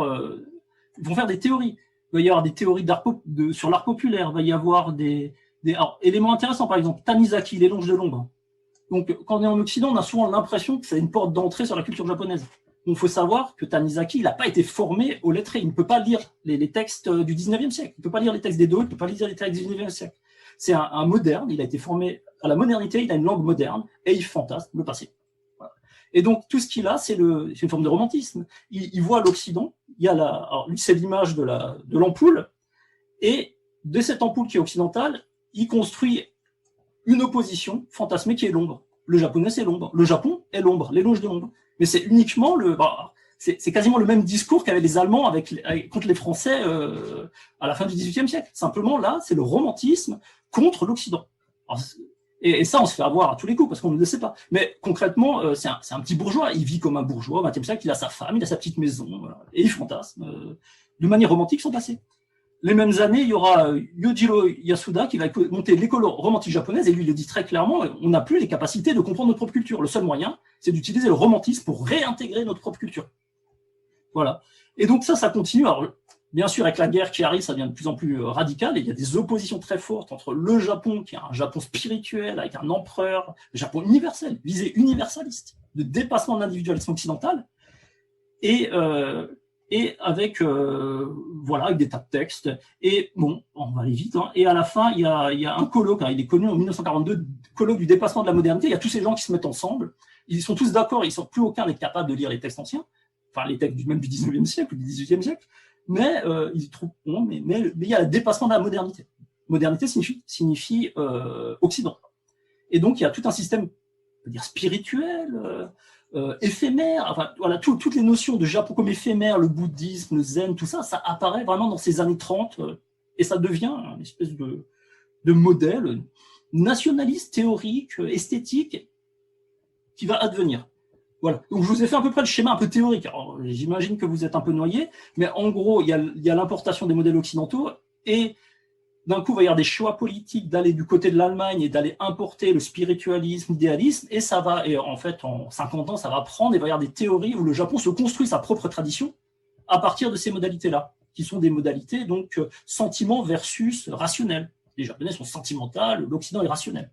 Speaker 1: ils vont faire des théories. Il va y avoir des théories sur l'art populaire. Il va y avoir alors, éléments intéressants, par exemple, Tanizaki, l'éloge de l'ombre. Donc, quand on est en Occident, on a souvent l'impression que c'est une porte d'entrée sur la culture japonaise. Donc, il faut savoir que Tanizaki, il n'a pas été formé au lettré. Il ne peut pas lire les textes du 19e siècle. Il ne peut pas lire les textes d'Edo, il ne peut pas lire les textes du 19e siècle. C'est un moderne, il a été formé à la modernité, il a une langue moderne, et il fantasme le passé. Voilà. Et donc, tout ce qu'il a, c'est une forme de romantisme. Il voit l'Occident, alors lui, c'est l'image de l'ampoule, et de cette ampoule qui est occidentale, il construit une opposition fantasmée qui est l'ombre. Le japonais, c'est l'ombre. Le Japon est l'ombre, l'éloge de l'ombre. Mais c'est uniquement c'est quasiment le même discours qu'avaient les Allemands contre les Français à la fin du XVIIIe siècle. Simplement, là, c'est le romantisme contre l'Occident. Et ça, on se fait avoir à tous les coups, parce qu'on ne le sait pas. Mais concrètement, c'est un petit bourgeois. Il vit comme un bourgeois au XXe siècle. Il a sa femme, il a sa petite maison, voilà, et il fantasme de manière romantique son passé. Les mêmes années, il y aura Yojiro Yasuda qui va monter l'école romantique japonaise, et lui, il le dit très clairement, on n'a plus les capacités de comprendre notre propre culture. Le seul moyen, c'est d'utiliser le romantisme pour réintégrer notre propre culture. Voilà. Et donc ça continue. Alors, bien sûr, avec la guerre qui arrive, ça devient de plus en plus radical, et il y a des oppositions très fortes entre le Japon, qui est un Japon spirituel, avec un empereur, le Japon universel, visé universaliste, de dépassement de l'individualisme occidental, et avec avec des tas de textes. Et bon, on va aller vite. Hein. Et à la fin, il y a un colloque. Hein, il est connu en 1942, colloque du dépassement de la modernité. Il y a tous ces gens qui se mettent ensemble. Ils sont tous d'accord. Plus aucun n'est capable de lire les textes anciens, enfin les textes même du 19e siècle ou du 18e siècle. Mais ils trouvent bon. Mais il y a le dépassement de la modernité. Modernité signifie Occident. Et donc il y a tout un système, on peut dire spirituel. Éphémère, enfin voilà, toutes les notions de Japon comme éphémère, le bouddhisme, le zen, tout ça, ça apparaît vraiment dans ces années 30 et ça devient une espèce de modèle nationaliste, théorique, esthétique qui va advenir. Voilà. Donc je vous ai fait à peu près le schéma un peu théorique. Alors, j'imagine que vous êtes un peu noyé, mais en gros, il y a l'importation des modèles occidentaux et d'un coup, il va y avoir des choix politiques d'aller du côté de l'Allemagne et d'aller importer le spiritualisme, l'idéalisme, et en fait, en 50 ans, ça va prendre, et il va y avoir des théories où le Japon se construit sa propre tradition à partir de ces modalités-là, qui sont des modalités, donc, sentiment versus rationnel. Les Japonais sont sentimentaux, l'Occident est rationnel.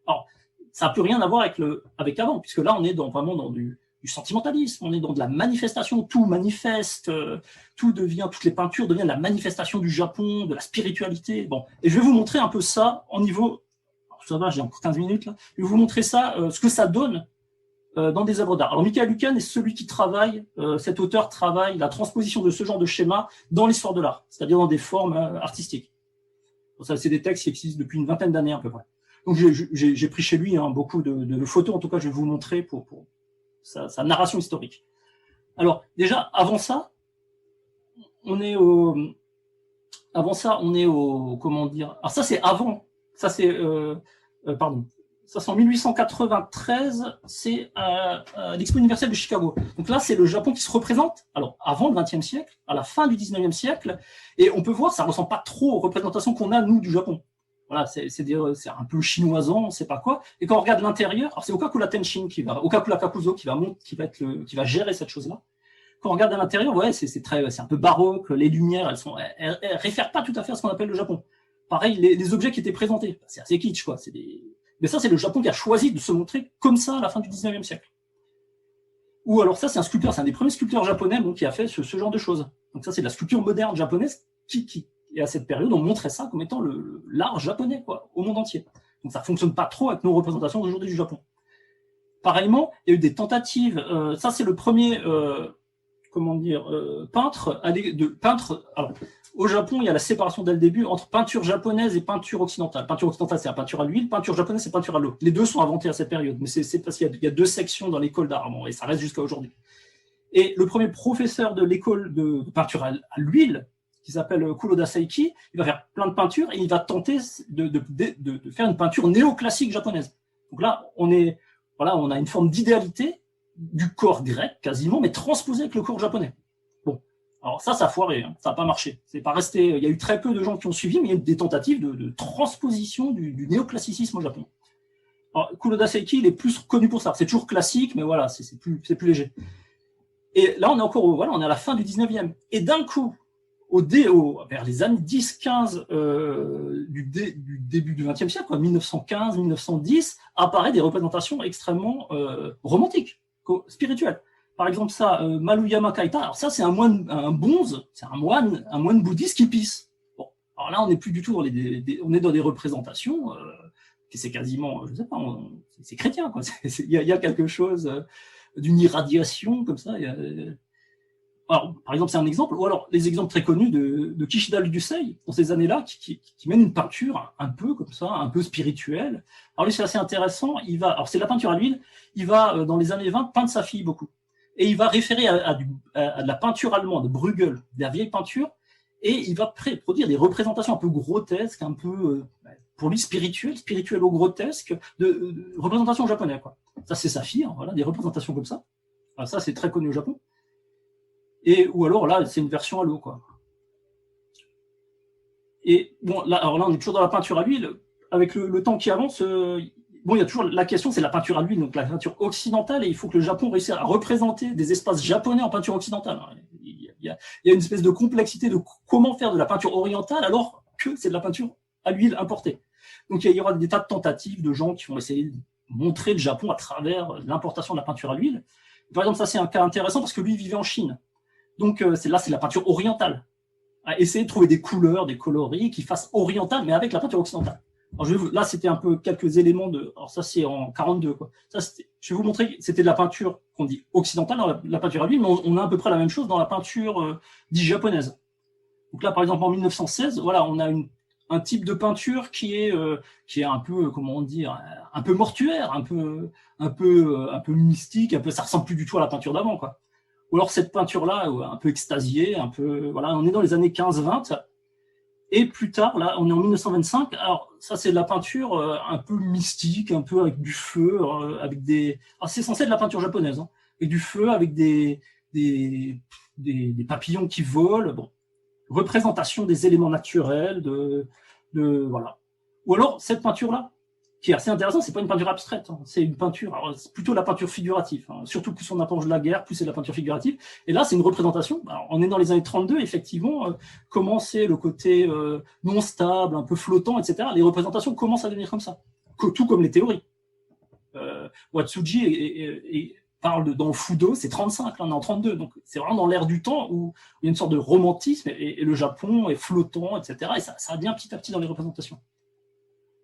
Speaker 1: Alors, ça n'a plus rien à voir avec avant, puisque là, on est vraiment dans du du sentimentalisme, on est dans de la manifestation, tout manifeste, toutes les peintures deviennent la manifestation du Japon, de la spiritualité. Bon, et je vais vous montrer un peu ça en niveau, ça va, j'ai encore 15 minutes là, je vais vous montrer ça, ce que ça donne dans des œuvres d'art. Alors Michael Lucan est celui qui travaille, cet auteur travaille la transposition de ce genre de schéma dans l'histoire de l'art, c'est-à-dire dans des formes artistiques. Bon, ça, c'est des textes qui existent depuis une vingtaine d'années à peu près. Donc j'ai pris chez lui beaucoup de photos, en tout cas je vais vous montrer pour sa narration historique. Alors déjà, avant ça, on est au comment dire, alors ça c'est avant, ça c'est pardon, ça c'est en 1893, c'est l'Expo universelle de Chicago. Donc là c'est le Japon qui se représente, alors avant le XXe siècle, à la fin du XIXe siècle, et on peut voir ça ressemble pas trop aux représentations qu'on a nous du Japon. Voilà, c'est un peu chinoisant, on sait pas quoi. Et quand on regarde l'intérieur, alors c'est Okakura Tenshin Okakura Kakuzo qui va gérer cette chose-là. Quand on regarde à l'intérieur, ouais, c'est un peu baroque. Les lumières, elles réfèrent pas tout à fait à ce qu'on appelle le Japon. Pareil, les objets qui étaient présentés, c'est assez kitsch, quoi. Mais ça, c'est le Japon qui a choisi de se montrer comme ça à la fin du 19e siècle. Ou alors ça, c'est un sculpteur, c'est un des premiers sculpteurs japonais qui a fait ce genre de choses. Donc ça, c'est de la sculpture moderne japonaise et à cette période, on montrait ça comme étant l'art japonais, quoi, au monde entier. Donc ça fonctionne pas trop avec nos représentations d'aujourd'hui du Japon. Pareillement, il y a eu des tentatives. Ça, c'est le premier, peintre. Alors, au Japon, il y a la séparation dès le début entre peinture japonaise et peinture occidentale. Peinture occidentale, c'est la peinture à l'huile. Peinture japonaise, c'est peinture à l'eau. Les deux sont inventés à cette période, mais c'est parce qu'il y a deux sections dans l'école d'art, et ça reste jusqu'à aujourd'hui. Et le premier professeur de l'école de peinture à l'huile, qui s'appelle Kuroda Seiki, il va faire plein de peintures et il va tenter de faire une peinture néoclassique japonaise. Donc là, on a une forme d'idéalité du corps grec quasiment, mais transposé avec le corps japonais. Bon, alors ça a foiré, hein, ça n'a pas marché. C'est pas resté. Il y a eu très peu de gens qui ont suivi, mais il y a eu des tentatives de transposition du néoclassicisme au Japon. Alors, Kuroda Seiki, il est plus connu pour ça. C'est toujours classique, mais voilà, c'est plus léger. Et là, on est à la fin du 19e. Et d'un coup, vers les années 10-15 du début du XXe siècle, 1915-1910, apparaissent des représentations extrêmement romantiques, spirituelles. Par exemple, Maruyama Kaita, alors ça c'est un bonze, c'est un moine bouddhiste qui pisse. Bon, alors là on n'est plus du tout on est dans des représentations qui c'est quasiment, je sais pas, c'est chrétien quoi. Il y a quelque chose d'une irradiation comme ça. Alors, par exemple, c'est un exemple, ou alors les exemples très connus de Kishida Ryusei, dans ces années-là, qui mène une peinture un peu comme ça, un peu spirituelle. Alors lui, c'est assez intéressant, alors c'est la peinture à l'huile, il va, dans les années 20, peindre sa fille beaucoup. Et il va référer à de la peinture allemande, de Bruegel, de la vieille peinture, et il va produire des représentations un peu grotesques, un peu, pour lui, spirituelles ou grotesques, de représentations japonaises, quoi. Ça, c'est sa fille, hein, voilà, des représentations comme ça. Alors ça, c'est très connu au Japon. Ou alors là, c'est une version à l'eau, quoi. Et bon, là, on est toujours dans la peinture à l'huile. Avec le temps qui avance, il y a toujours la question, c'est la peinture à l'huile, donc la peinture occidentale, et il faut que le Japon réussisse à représenter des espaces japonais en peinture occidentale. Il y a une espèce de complexité de comment faire de la peinture orientale alors que c'est de la peinture à l'huile importée. Donc il y aura des tas de tentatives de gens qui vont essayer de montrer le Japon à travers l'importation de la peinture à l'huile. Par exemple, ça c'est un cas intéressant parce que lui il vivait en Chine. Donc c'est la peinture orientale. À essayer de trouver des couleurs, des coloris qui fassent oriental, mais avec la peinture occidentale. Alors là, c'était un peu quelques éléments alors ça, c'est en 42, quoi. Je vais vous montrer, c'était de la peinture qu'on dit occidentale, dans la peinture à l'huile, mais on a à peu près la même chose dans la peinture dite japonaise. Donc là, par exemple, en 1916, voilà, on a un type de peinture qui est un peu, comment dire, un peu mortuaire, un peu mystique, ça ressemble plus du tout à la peinture d'avant, quoi. Ou alors cette peinture-là, un peu extasiée, voilà, on est dans les années 15-20. Et plus tard, là, on est en 1925. Alors, ça, c'est de la peinture un peu mystique, un peu avec du feu, avec des. Alors, c'est censé être de la peinture japonaise, hein, avec du feu, avec des papillons qui volent. Bon, représentation des éléments naturels, voilà. Ou alors cette peinture-là, qui est assez intéressante, c'est pas une peinture abstraite, hein, c'est une peinture, c'est plutôt la peinture figurative, hein, surtout plus on approche de la guerre, plus c'est de la peinture figurative. Et là, c'est une représentation. Alors, on est dans les années 32, effectivement, comment c'est le côté non stable, un peu flottant, etc. Les représentations commencent à devenir comme ça, tout comme les théories. Watsuji parle dans Fudo, c'est 35, là on est en 32, donc c'est vraiment dans l'ère du temps où il y a une sorte de romantisme et le Japon est flottant, etc. Et ça vient petit à petit dans les représentations.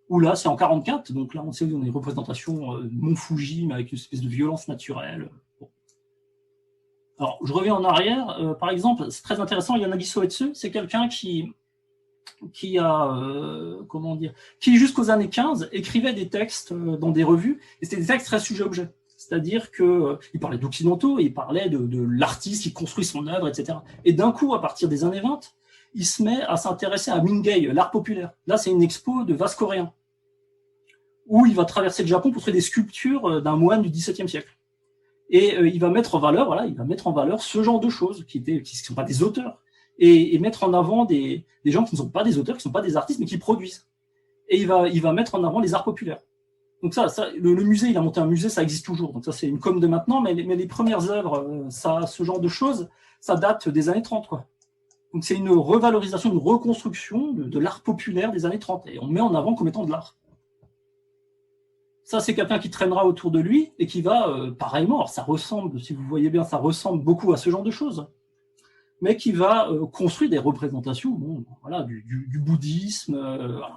Speaker 1: Ou là, c'est en 44, donc là on sait qu'on a une représentation Mont Fuji, mais avec une espèce de violence naturelle. Bon. Alors, je reviens en arrière, par exemple, c'est très intéressant, Yanagi Soetsu, c'est quelqu'un qui a, comment dire, qui jusqu'aux années 15 écrivait des textes dans des revues, et c'était des textes très sujet-objet. C'est-à-dire qu'il parlait d'occidentaux, il parlait de l'artiste qui construit son œuvre, etc. Et d'un coup, à partir des années 20, il se met à s'intéresser à Mingei, l'art populaire. Là, c'est une expo de vases coréens, où il va traverser le Japon pour trouver des sculptures d'un moine du XVIIe siècle. Et il va mettre en valeur, ce genre de choses, qui ne sont pas des auteurs, et mettre en avant des gens qui ne sont pas des auteurs, qui ne sont pas des artistes, mais qui produisent. Et il va mettre en avant les arts populaires. Donc le musée, il a monté un musée, ça existe toujours. Donc ça, c'est une com de maintenant, mais les premières œuvres, ce genre de choses, ça date des années 30, quoi. Donc c'est une revalorisation, une reconstruction de l'art populaire des années 30. Et on met en avant comme étant de l'art. Ça, c'est quelqu'un qui traînera autour de lui et qui va, pareillement, alors ça ressemble, si vous voyez bien, ça ressemble beaucoup à ce genre de choses, mais qui va construire des représentations voilà, du bouddhisme,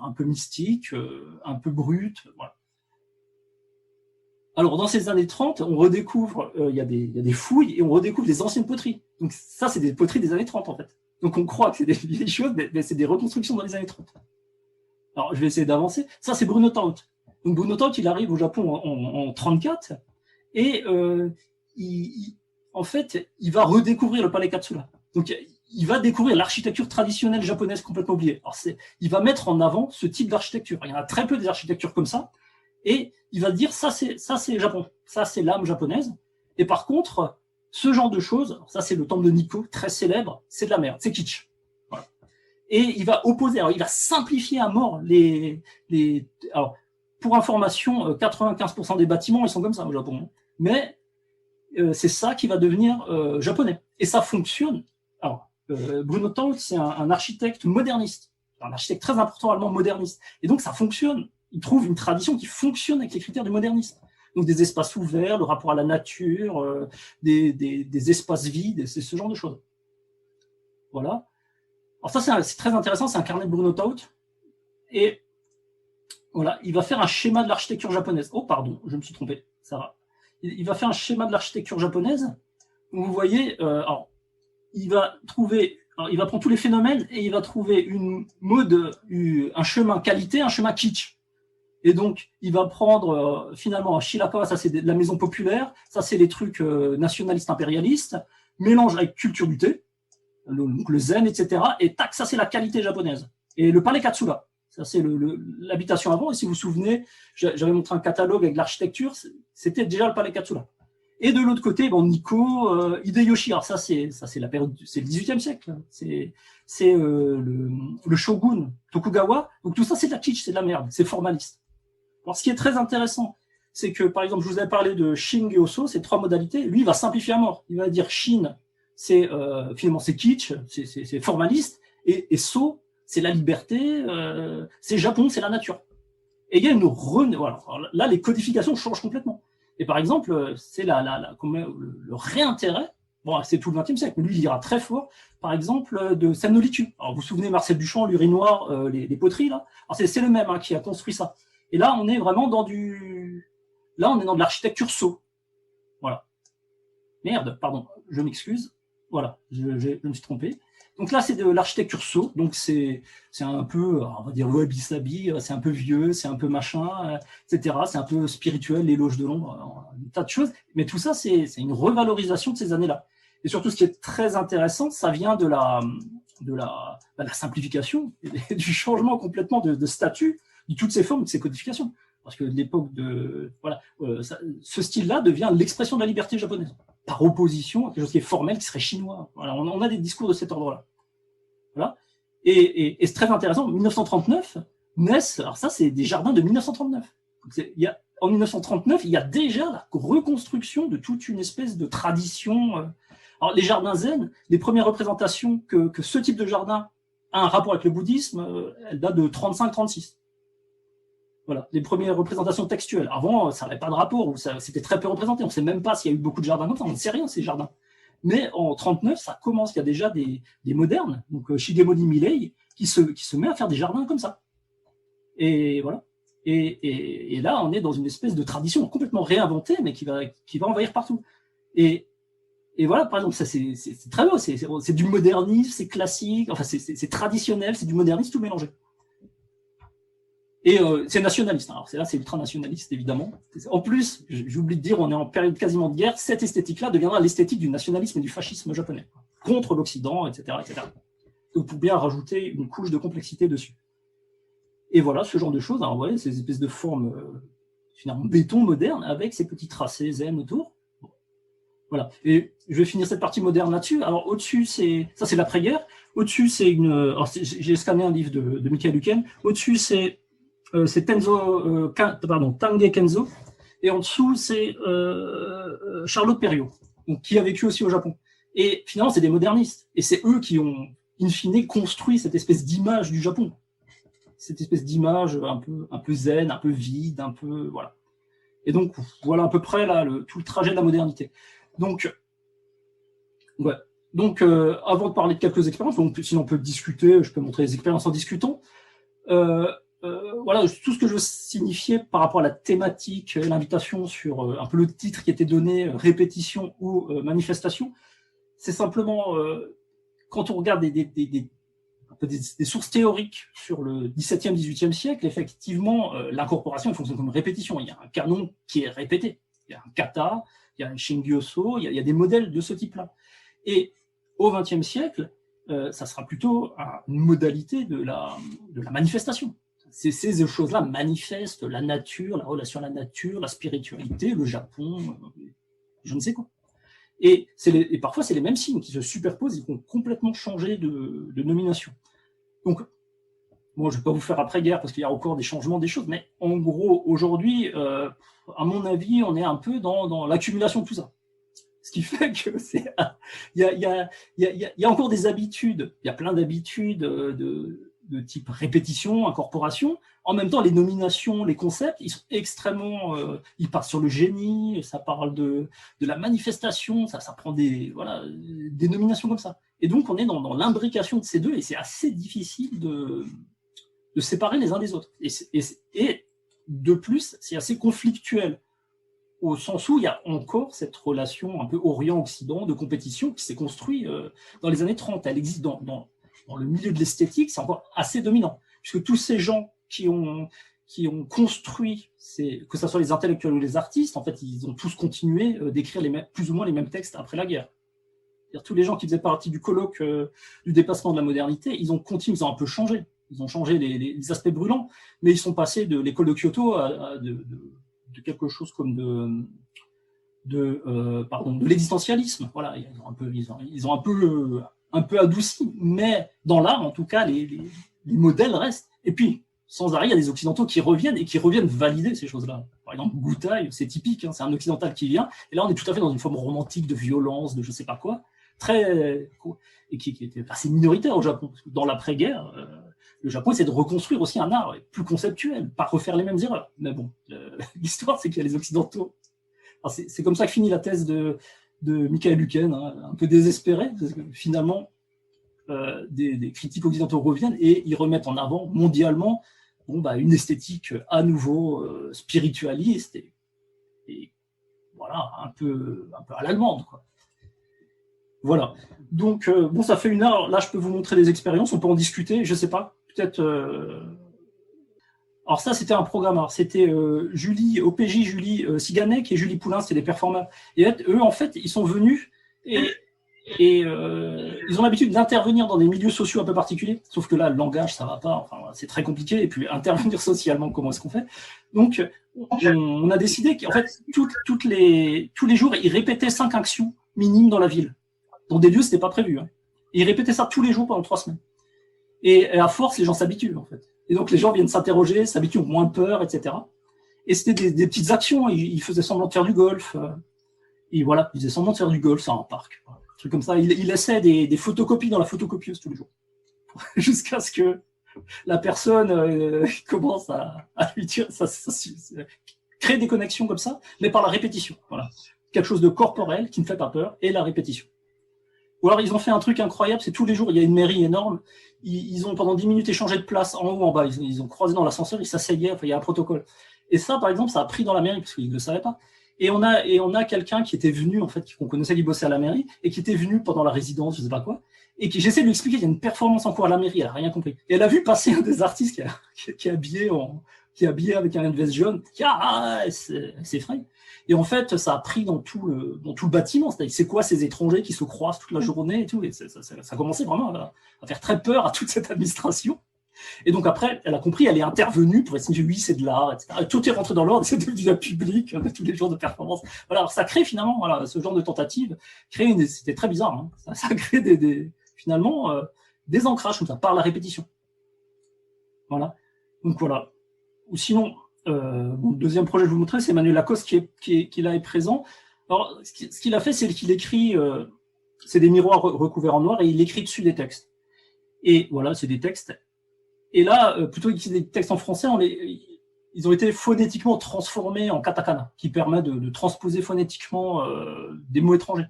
Speaker 1: un peu mystique, un peu brut, voilà. Alors, dans ces années 30, on redécouvre, il y a des fouilles et on redécouvre des anciennes poteries. Donc, ça, c'est des poteries des années 30, en fait. Donc, on croit que c'est des vieilles choses, mais c'est des reconstructions dans les années 30. Alors, je vais essayer d'avancer. Ça, c'est Bruno Taut. Donc, Bruno Taut, il arrive au Japon en 34 et en fait, il va redécouvrir le palais Katsura. Donc, il va découvrir l'architecture traditionnelle japonaise complètement oubliée. Alors, il va mettre en avant ce type d'architecture. Il y en a très peu des architectures comme ça. Et il va dire ça c'est Japon, ça c'est l'âme japonaise. Et par contre, ce genre de choses, ça c'est le temple de Nikko, très célèbre, c'est de la merde, c'est kitsch. Voilà. Et il va opposer, alors il va simplifier à mort alors pour information, 95% des bâtiments ils sont comme ça au Japon, mais c'est ça qui va devenir japonais. Et ça fonctionne. Alors Bruno Taut, c'est un architecte moderniste, un architecte très important allemand moderniste. Et donc ça fonctionne. Il trouve une tradition qui fonctionne avec les critères du modernisme. Donc des espaces ouverts, le rapport à la nature, des espaces vides, c'est ce genre de choses. Voilà. Alors ça, c'est très intéressant, c'est un carnet de Bruno Taut. Et voilà, il va faire un schéma de l'architecture japonaise. Oh, pardon, je me suis trompé, ça va. Il va faire un schéma de l'architecture japonaise, où vous voyez, alors, il va prendre tous les phénomènes et il va trouver un chemin qualité, un chemin kitsch. Et donc, il va prendre finalement Shirakawa, ça c'est de la maison populaire, ça c'est les trucs nationalistes impérialistes, mélange avec culture du thé, le zen, etc. Et tac, ça c'est la qualité japonaise. Et le palais Katsura, ça c'est l'habitation avant. Et si vous vous souvenez, j'avais montré un catalogue avec l'architecture, c'était déjà le palais Katsura. Et de l'autre côté, Nikko, Hideyoshi, alors ça c'est la période, c'est le 18e siècle, c'est le shogun Tokugawa. Donc tout ça c'est de la kitsch, c'est de la merde, c'est formaliste. Alors, ce qui est très intéressant, c'est que, par exemple, je vous avais parlé de Shin Gyoso, ces trois modalités. Lui, il va simplifier à mort. Il va dire Shin, finalement, c'est kitsch, c'est formaliste, et So, c'est la liberté, c'est Japon, c'est la nature. Et il y a voilà. Alors là, les codifications changent complètement. Et par exemple, c'est le réintérêt. Bon, c'est tout le XXe siècle, mais lui, il ira très fort, par exemple, de Sen-no-Ritu. Alors, vous vous souvenez, Marcel Duchamp, l'urinoir, les poteries, là. Alors, c'est le même qui a construit ça. Et là, on est vraiment dans de l'architecture Voilà. Merde, pardon, je m'excuse. Voilà, je me suis trompé. Donc là, c'est de l'architecture Donc c'est un peu, on va dire, wabi-sabi, c'est un peu vieux, c'est un peu machin, etc. C'est un peu spirituel, l'éloge de l'ombre, un tas de choses. Mais tout ça, c'est une revalorisation de ces années-là. Et surtout, ce qui est très intéressant, ça vient de la simplification, du changement complètement de statut, de toutes ces formes, de ces codifications. Parce que l'époque ce style-là devient l'expression de la liberté japonaise, par opposition à quelque chose qui est formel, qui serait chinois. Voilà, on a des discours de cet ordre-là. Voilà. Et c'est très intéressant, 1939 naissent, alors ça c'est des jardins de 1939. En 1939, il y a déjà la reconstruction de toute une espèce de tradition. Alors les jardins zen, les premières représentations que ce type de jardin a un rapport avec le bouddhisme, elle date de 35-36. Voilà, les premières représentations textuelles. Avant, ça n'avait pas de rapport, ou c'était très peu représenté. On ne sait même pas s'il y a eu beaucoup de jardins comme ça, on ne sait rien, ces jardins. Mais en 39, ça commence, il y a déjà des modernes, donc Shigemori Milei, qui se met à faire des jardins comme ça. Et voilà. Et là, on est dans une espèce de tradition complètement réinventée, mais qui va envahir partout. Et voilà, par exemple, ça c'est très beau, c'est du modernisme, c'est classique, enfin c'est traditionnel, c'est du modernisme tout mélangé. Et c'est nationaliste. Alors là, c'est ultra-nationaliste, évidemment. En plus, j'oublie de dire, on est en période quasiment de guerre. Cette esthétique-là deviendra l'esthétique du nationalisme et du fascisme japonais, contre l'Occident, etc., etc. Donc, pour bien rajouter une couche de complexité dessus. Et voilà, ce genre de choses. Alors, vous voyez, ces espèces de formes, finalement, béton moderne, avec ces petits tracés zen autour. Bon. Voilà. Et je vais finir cette partie moderne là-dessus. Alors, au-dessus, ça, c'est l'après-guerre. Au-dessus, c'est alors, j'ai scanné un livre de Michael Huken. Au-dessus, c'est Tange Kenzo, et en dessous, c'est Charlotte Perriot, donc, qui a vécu aussi au Japon. Et finalement, c'est des modernistes, et c'est eux qui ont, in fine, construit cette espèce d'image du Japon. Cette espèce d'image un peu zen, un peu vide, un peu... Voilà. Et donc, voilà à peu près là, tout le trajet de la modernité. Donc, ouais. Donc, avant de parler de quelques expériences, sinon on peut discuter, je peux montrer les expériences en discutant. Voilà, tout ce que je veux signifier par rapport à la thématique, l'invitation sur un peu le titre qui était donné, répétition ou manifestation, c'est simplement, quand on regarde des sources théoriques sur le XVIIe, XVIIIe siècle, effectivement, l'incorporation fonctionne comme répétition. Il y a un canon qui est répété. Il y a un kata, il y a un shingyoso, il y a des modèles de ce type-là. Et au XXe siècle, ça sera plutôt une modalité de la manifestation. Ces choses-là manifestent la nature, la relation à la nature, la spiritualité, le Japon, je ne sais quoi. Et parfois, c'est les mêmes signes qui se superposent et qui ont complètement changé de nomination. Donc, bon, je ne vais pas vous faire après-guerre parce qu'il y a encore des changements des choses, mais en gros, aujourd'hui, à mon avis, on est un peu dans l'accumulation de tout ça. Ce qui fait que il y a encore des habitudes, il y a plein d'habitudes de type répétition, incorporation. En même temps, les nominations, les concepts, ils sont extrêmement... ils partent sur le génie, ça parle de la manifestation, ça prend des nominations comme ça. Et donc, on est dans l'imbrication de ces deux, et c'est assez difficile de séparer les uns des autres. Et de plus, c'est assez conflictuel, au sens où il y a encore cette relation un peu Orient-Occident de compétition qui s'est construite dans les années 30. Elle existe dans le milieu de l'esthétique, c'est encore assez dominant, puisque tous ces gens qui ont construit, que ce soit les intellectuels ou les artistes, en fait, ils ont tous continué d'écrire plus ou moins les mêmes textes après la guerre. C'est-à-dire, tous les gens qui faisaient partie du colloque du dépassement de la modernité, ils ont continué, ils ont un peu changé. Ils ont changé les aspects brûlants, mais ils sont passés de l'école de Kyoto à de quelque chose comme de l'existentialisme. Voilà, ils ont un peu adouci, mais dans l'art, en tout cas, les modèles restent. Et puis, sans arrêt, il y a des occidentaux qui reviennent et qui reviennent valider ces choses-là. Par exemple, Goutai, c'est typique, hein, c'est un occidental qui vient, et là, on est tout à fait dans une forme romantique de violence, de je sais pas quoi, et qui était assez minoritaire au Japon. Parce que dans l'après-guerre, le Japon essaie de reconstruire aussi un art plus conceptuel, pas refaire les mêmes erreurs. Mais bon, l'histoire, c'est qu'il y a les occidentaux. C'est comme ça que finit la thèse de Michael Huken, hein, un peu désespéré, parce que finalement, des critiques occidentaux reviennent et ils remettent en avant mondialement une esthétique à nouveau spiritualiste et voilà, un peu à l'allemande, quoi. Voilà. Donc, ça fait 1 heure. Là, je peux vous montrer des expériences. On peut en discuter. Je sais pas. Peut-être. Alors ça, c'était un programme. Alors c'était OPJ Julie Siganek et Julie Poulain, c'était des performeurs. Et eux, en fait, ils sont venus et ils ont l'habitude d'intervenir dans des milieux sociaux un peu particuliers. Sauf que là, le langage, ça va pas. Enfin, c'est très compliqué. Et puis intervenir socialement, comment est-ce qu'on fait? Donc, on a décidé qu'en fait, tous les jours, ils répétaient 5 actions minimes dans la ville. Dans des lieux, c'était pas prévu. Hein. Et ils répétaient ça tous les jours pendant 3 semaines. Et à force, les gens s'habituent, en fait. Et donc, les gens viennent s'interroger, s'habituent, ont moins peur, etc. Et c'était des petites actions. Ils faisaient semblant de faire du golf. Et voilà, ils faisaient semblant de faire du golf dans un parc. Un truc comme ça. Ils laissaient des photocopies dans la photocopieuse tous les jours. Jusqu'à ce que, la personne commence à lui dire, créer des connexions comme ça, mais par la répétition. Voilà. Quelque chose de corporel qui ne fait pas peur, et la répétition. Ou alors, ils ont fait un truc incroyable, c'est tous les jours, il y a une mairie énorme, ils ont pendant 10 minutes échangé de place en haut, en bas, ils ont croisé dans l'ascenseur, ils s'asseyaient, enfin, il y a un protocole. Et ça, par exemple, ça a pris dans la mairie, parce qu'ils ne le savaient pas. Et on a quelqu'un qui était venu, en fait, qu'on connaissait, qui bossait à la mairie, et qui était venu pendant la résidence, je sais pas quoi, et qui, j'essaie de lui expliquer, il y a une performance en cours à la mairie, elle a rien compris. Et elle a vu passer un des artistes qui est habillé avec un veste jaune, c'est frais. Et en fait, ça a pris dans tout le bâtiment. C'est quoi ces étrangers qui se croisent toute la journée et tout. Et ça commençait vraiment à faire très peur à toute cette administration. Et donc après, elle a compris, elle est intervenue pour essayer de dire oui, c'est de l'art, etc. Et tout est rentré dans l'ordre, c'est devenu un public de tous les jours de performance. Voilà, alors ça crée finalement, voilà, ce genre de tentative, c'était très bizarre. Hein. Ça crée finalement des ancrages comme ça, par la répétition. Voilà. Donc voilà. Ou sinon, mon deuxième projet que je vous montrer, c'est Emmanuel Lacoste qui là est présent. Alors, ce qu'il a fait, c'est qu'il écrit, c'est des miroirs recouverts en noir et il écrit dessus des textes. Et voilà, c'est des textes. Et là, plutôt que des textes en français, ils ont été phonétiquement transformés en katakana, qui permet de transposer phonétiquement des mots étrangers.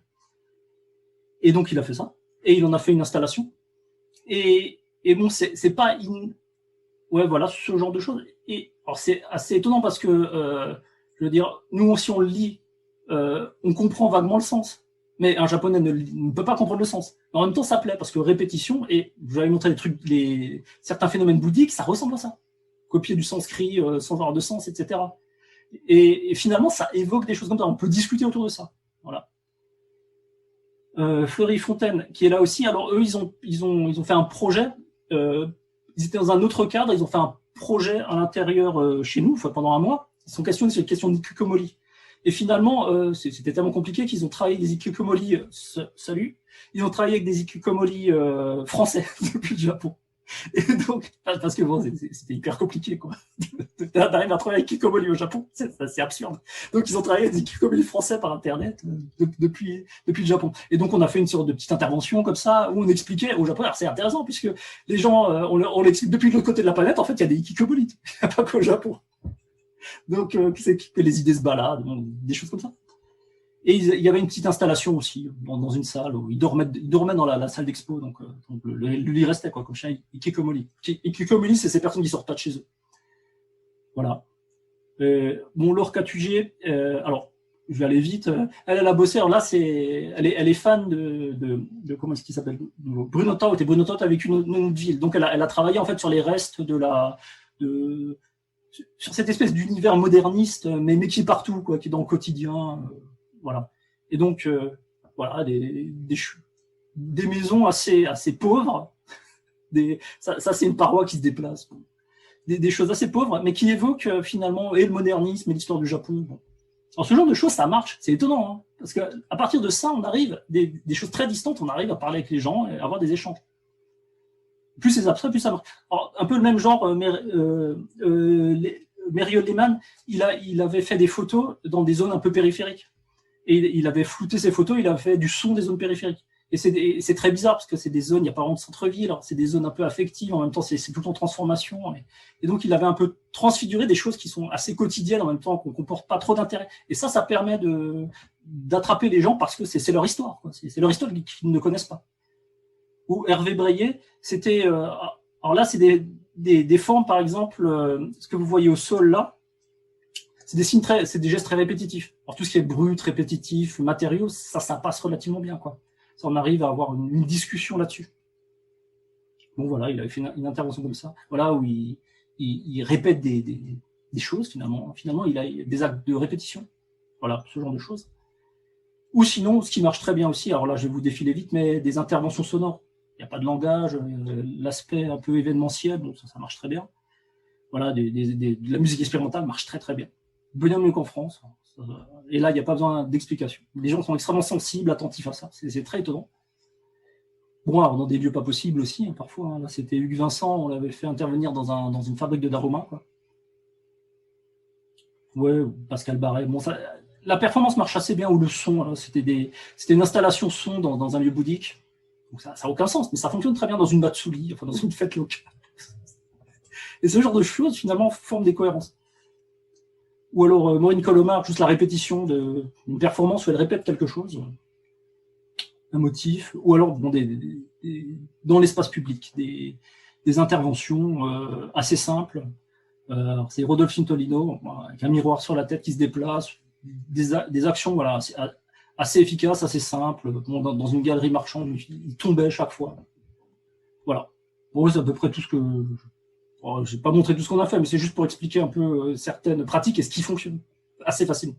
Speaker 1: Et donc, il a fait ça. Et il en a fait une installation. Et bon, c'est pas ouais, voilà, ce genre de choses. Et alors c'est assez étonnant parce que, je veux dire, nous aussi on le lit, on comprend vaguement le sens. Mais un japonais ne peut pas comprendre le sens. Mais en même temps, ça plaît parce que répétition, et je vais vous montrer certains phénomènes bouddhiques, ça ressemble à ça. Copier du sanskrit sans avoir de sens, etc. Et finalement, ça évoque des choses comme ça. On peut discuter autour de ça. Voilà. Fleury Fontaine, qui est là aussi. Alors eux, ils ont fait un projet. Ils étaient dans un autre cadre. Ils ont fait un projet à l'intérieur chez nous, pendant un mois. Ils sont questionnés sur les questions d'Ikikomori. Et finalement, c'était tellement compliqué qu'ils ont travaillé avec des Ikikomori. Salut. Ils ont travaillé avec des Ikikomori français depuis le Japon. Et donc, parce que bon, c'était hyper compliqué, quoi. D'arriver à travailler avec Ikikomori au Japon, c'est absurde. Donc, ils ont travaillé avec des Ikikomori français par Internet depuis le Japon. Et donc, on a fait une sorte de petite intervention comme ça, où on expliquait au Japon. Alors, c'est intéressant, puisque les gens, on l'explique depuis l'autre côté de la planète, en fait, il y a des Ikikomori. Il n'y a pas qu'au Japon. Donc, c'est que les idées se baladent, des choses comme ça. Et il y avait une petite installation aussi dans une salle où ils dormaient dans la salle d'expo, donc le lit restait, quoi, comme chez Ikikomori. Ikikomori, c'est ces personnes qui sortent pas de chez eux. Voilà. Bon, Laure Catugé, alors je vais aller vite. Elle a bossé. Alors là, elle est fan de comment est-ce qu'il s'appelle, Bruno Taut. Et Bruno Taut avec une autre ville. Donc elle a travaillé en fait sur les restes sur cette espèce d'univers moderniste, mais qui est partout, quoi, qui est dans le quotidien. Voilà. Et donc, voilà, des maisons assez pauvres. Ça c'est une paroi qui se déplace. Des choses assez pauvres, mais qui évoquent finalement et le modernisme et l'histoire du Japon. Bon. Alors, ce genre de choses, ça marche. C'est étonnant, hein, parce qu'à partir de ça, on arrive, des choses très distantes, on arrive à parler avec les gens et à avoir des échanges. Plus c'est abstrait, plus ça marche. Alors, un peu le même genre, Meriol Lehmann, il avait fait des photos dans des zones un peu périphériques. Et il avait flouté ses photos, il avait fait du son des zones périphériques. Et c'est très bizarre parce que c'est des zones, il n'y a pas vraiment de centre-ville, c'est des zones un peu affectives, en même temps c'est tout en transformation. Et donc il avait un peu transfiguré des choses qui sont assez quotidiennes en même temps, qu'on ne comporte pas trop d'intérêt. Et ça permet d'attraper les gens parce que c'est leur histoire, quoi. C'est leur histoire qu'ils ne connaissent pas. Ou Hervé Breillet, c'était... alors là, c'est des formes, par exemple, ce que vous voyez au sol là, c'est des gestes très répétitifs. Alors tout ce qui est brut, répétitif, matériaux, ça passe relativement bien, quoi. Ça, on arrive à avoir une discussion là-dessus. Bon, voilà, il avait fait une intervention comme ça, voilà, où il répète des choses, finalement. Finalement, il a des actes de répétition. Voilà, ce genre de choses. Ou sinon, ce qui marche très bien aussi, alors là, je vais vous défiler vite, mais des interventions sonores. Il n'y a pas de langage, l'aspect un peu événementiel, bon, ça marche très bien. Voilà, de la musique expérimentale marche très très bien. Bien mieux qu'en France. Et là, il n'y a pas besoin d'explication. Les gens sont extrêmement sensibles, attentifs à ça. C'est très étonnant. Bon, alors, dans des lieux pas possibles aussi, hein, parfois. Hein. Là, c'était Hugues Vincent, on l'avait fait intervenir dans une fabrique de d'aroma, quoi. Ouais, Pascal Barret. Bon, la performance marche assez bien, ou le son. C'était une installation son dans un lieu bouddhique. Donc ça n'a aucun sens, mais ça fonctionne très bien dans une Matsuri, enfin dans une fête locale. Et ce genre de choses, finalement, forment des cohérences. Ou alors, Maureen Colomar, juste la répétition d'une performance où elle répète quelque chose, un motif, ou alors bon, dans l'espace public, des interventions assez simples. C'est Rodolphine Tolino, avec un miroir sur la tête qui se déplace, des actions voilà, assez efficaces, assez simples. Bon, dans une galerie marchande, il tombait chaque fois. Voilà. Bon, c'est à peu près tout ce que... Bon, je n'ai pas montré tout ce qu'on a fait, mais c'est juste pour expliquer un peu certaines pratiques et ce qui fonctionne assez facilement.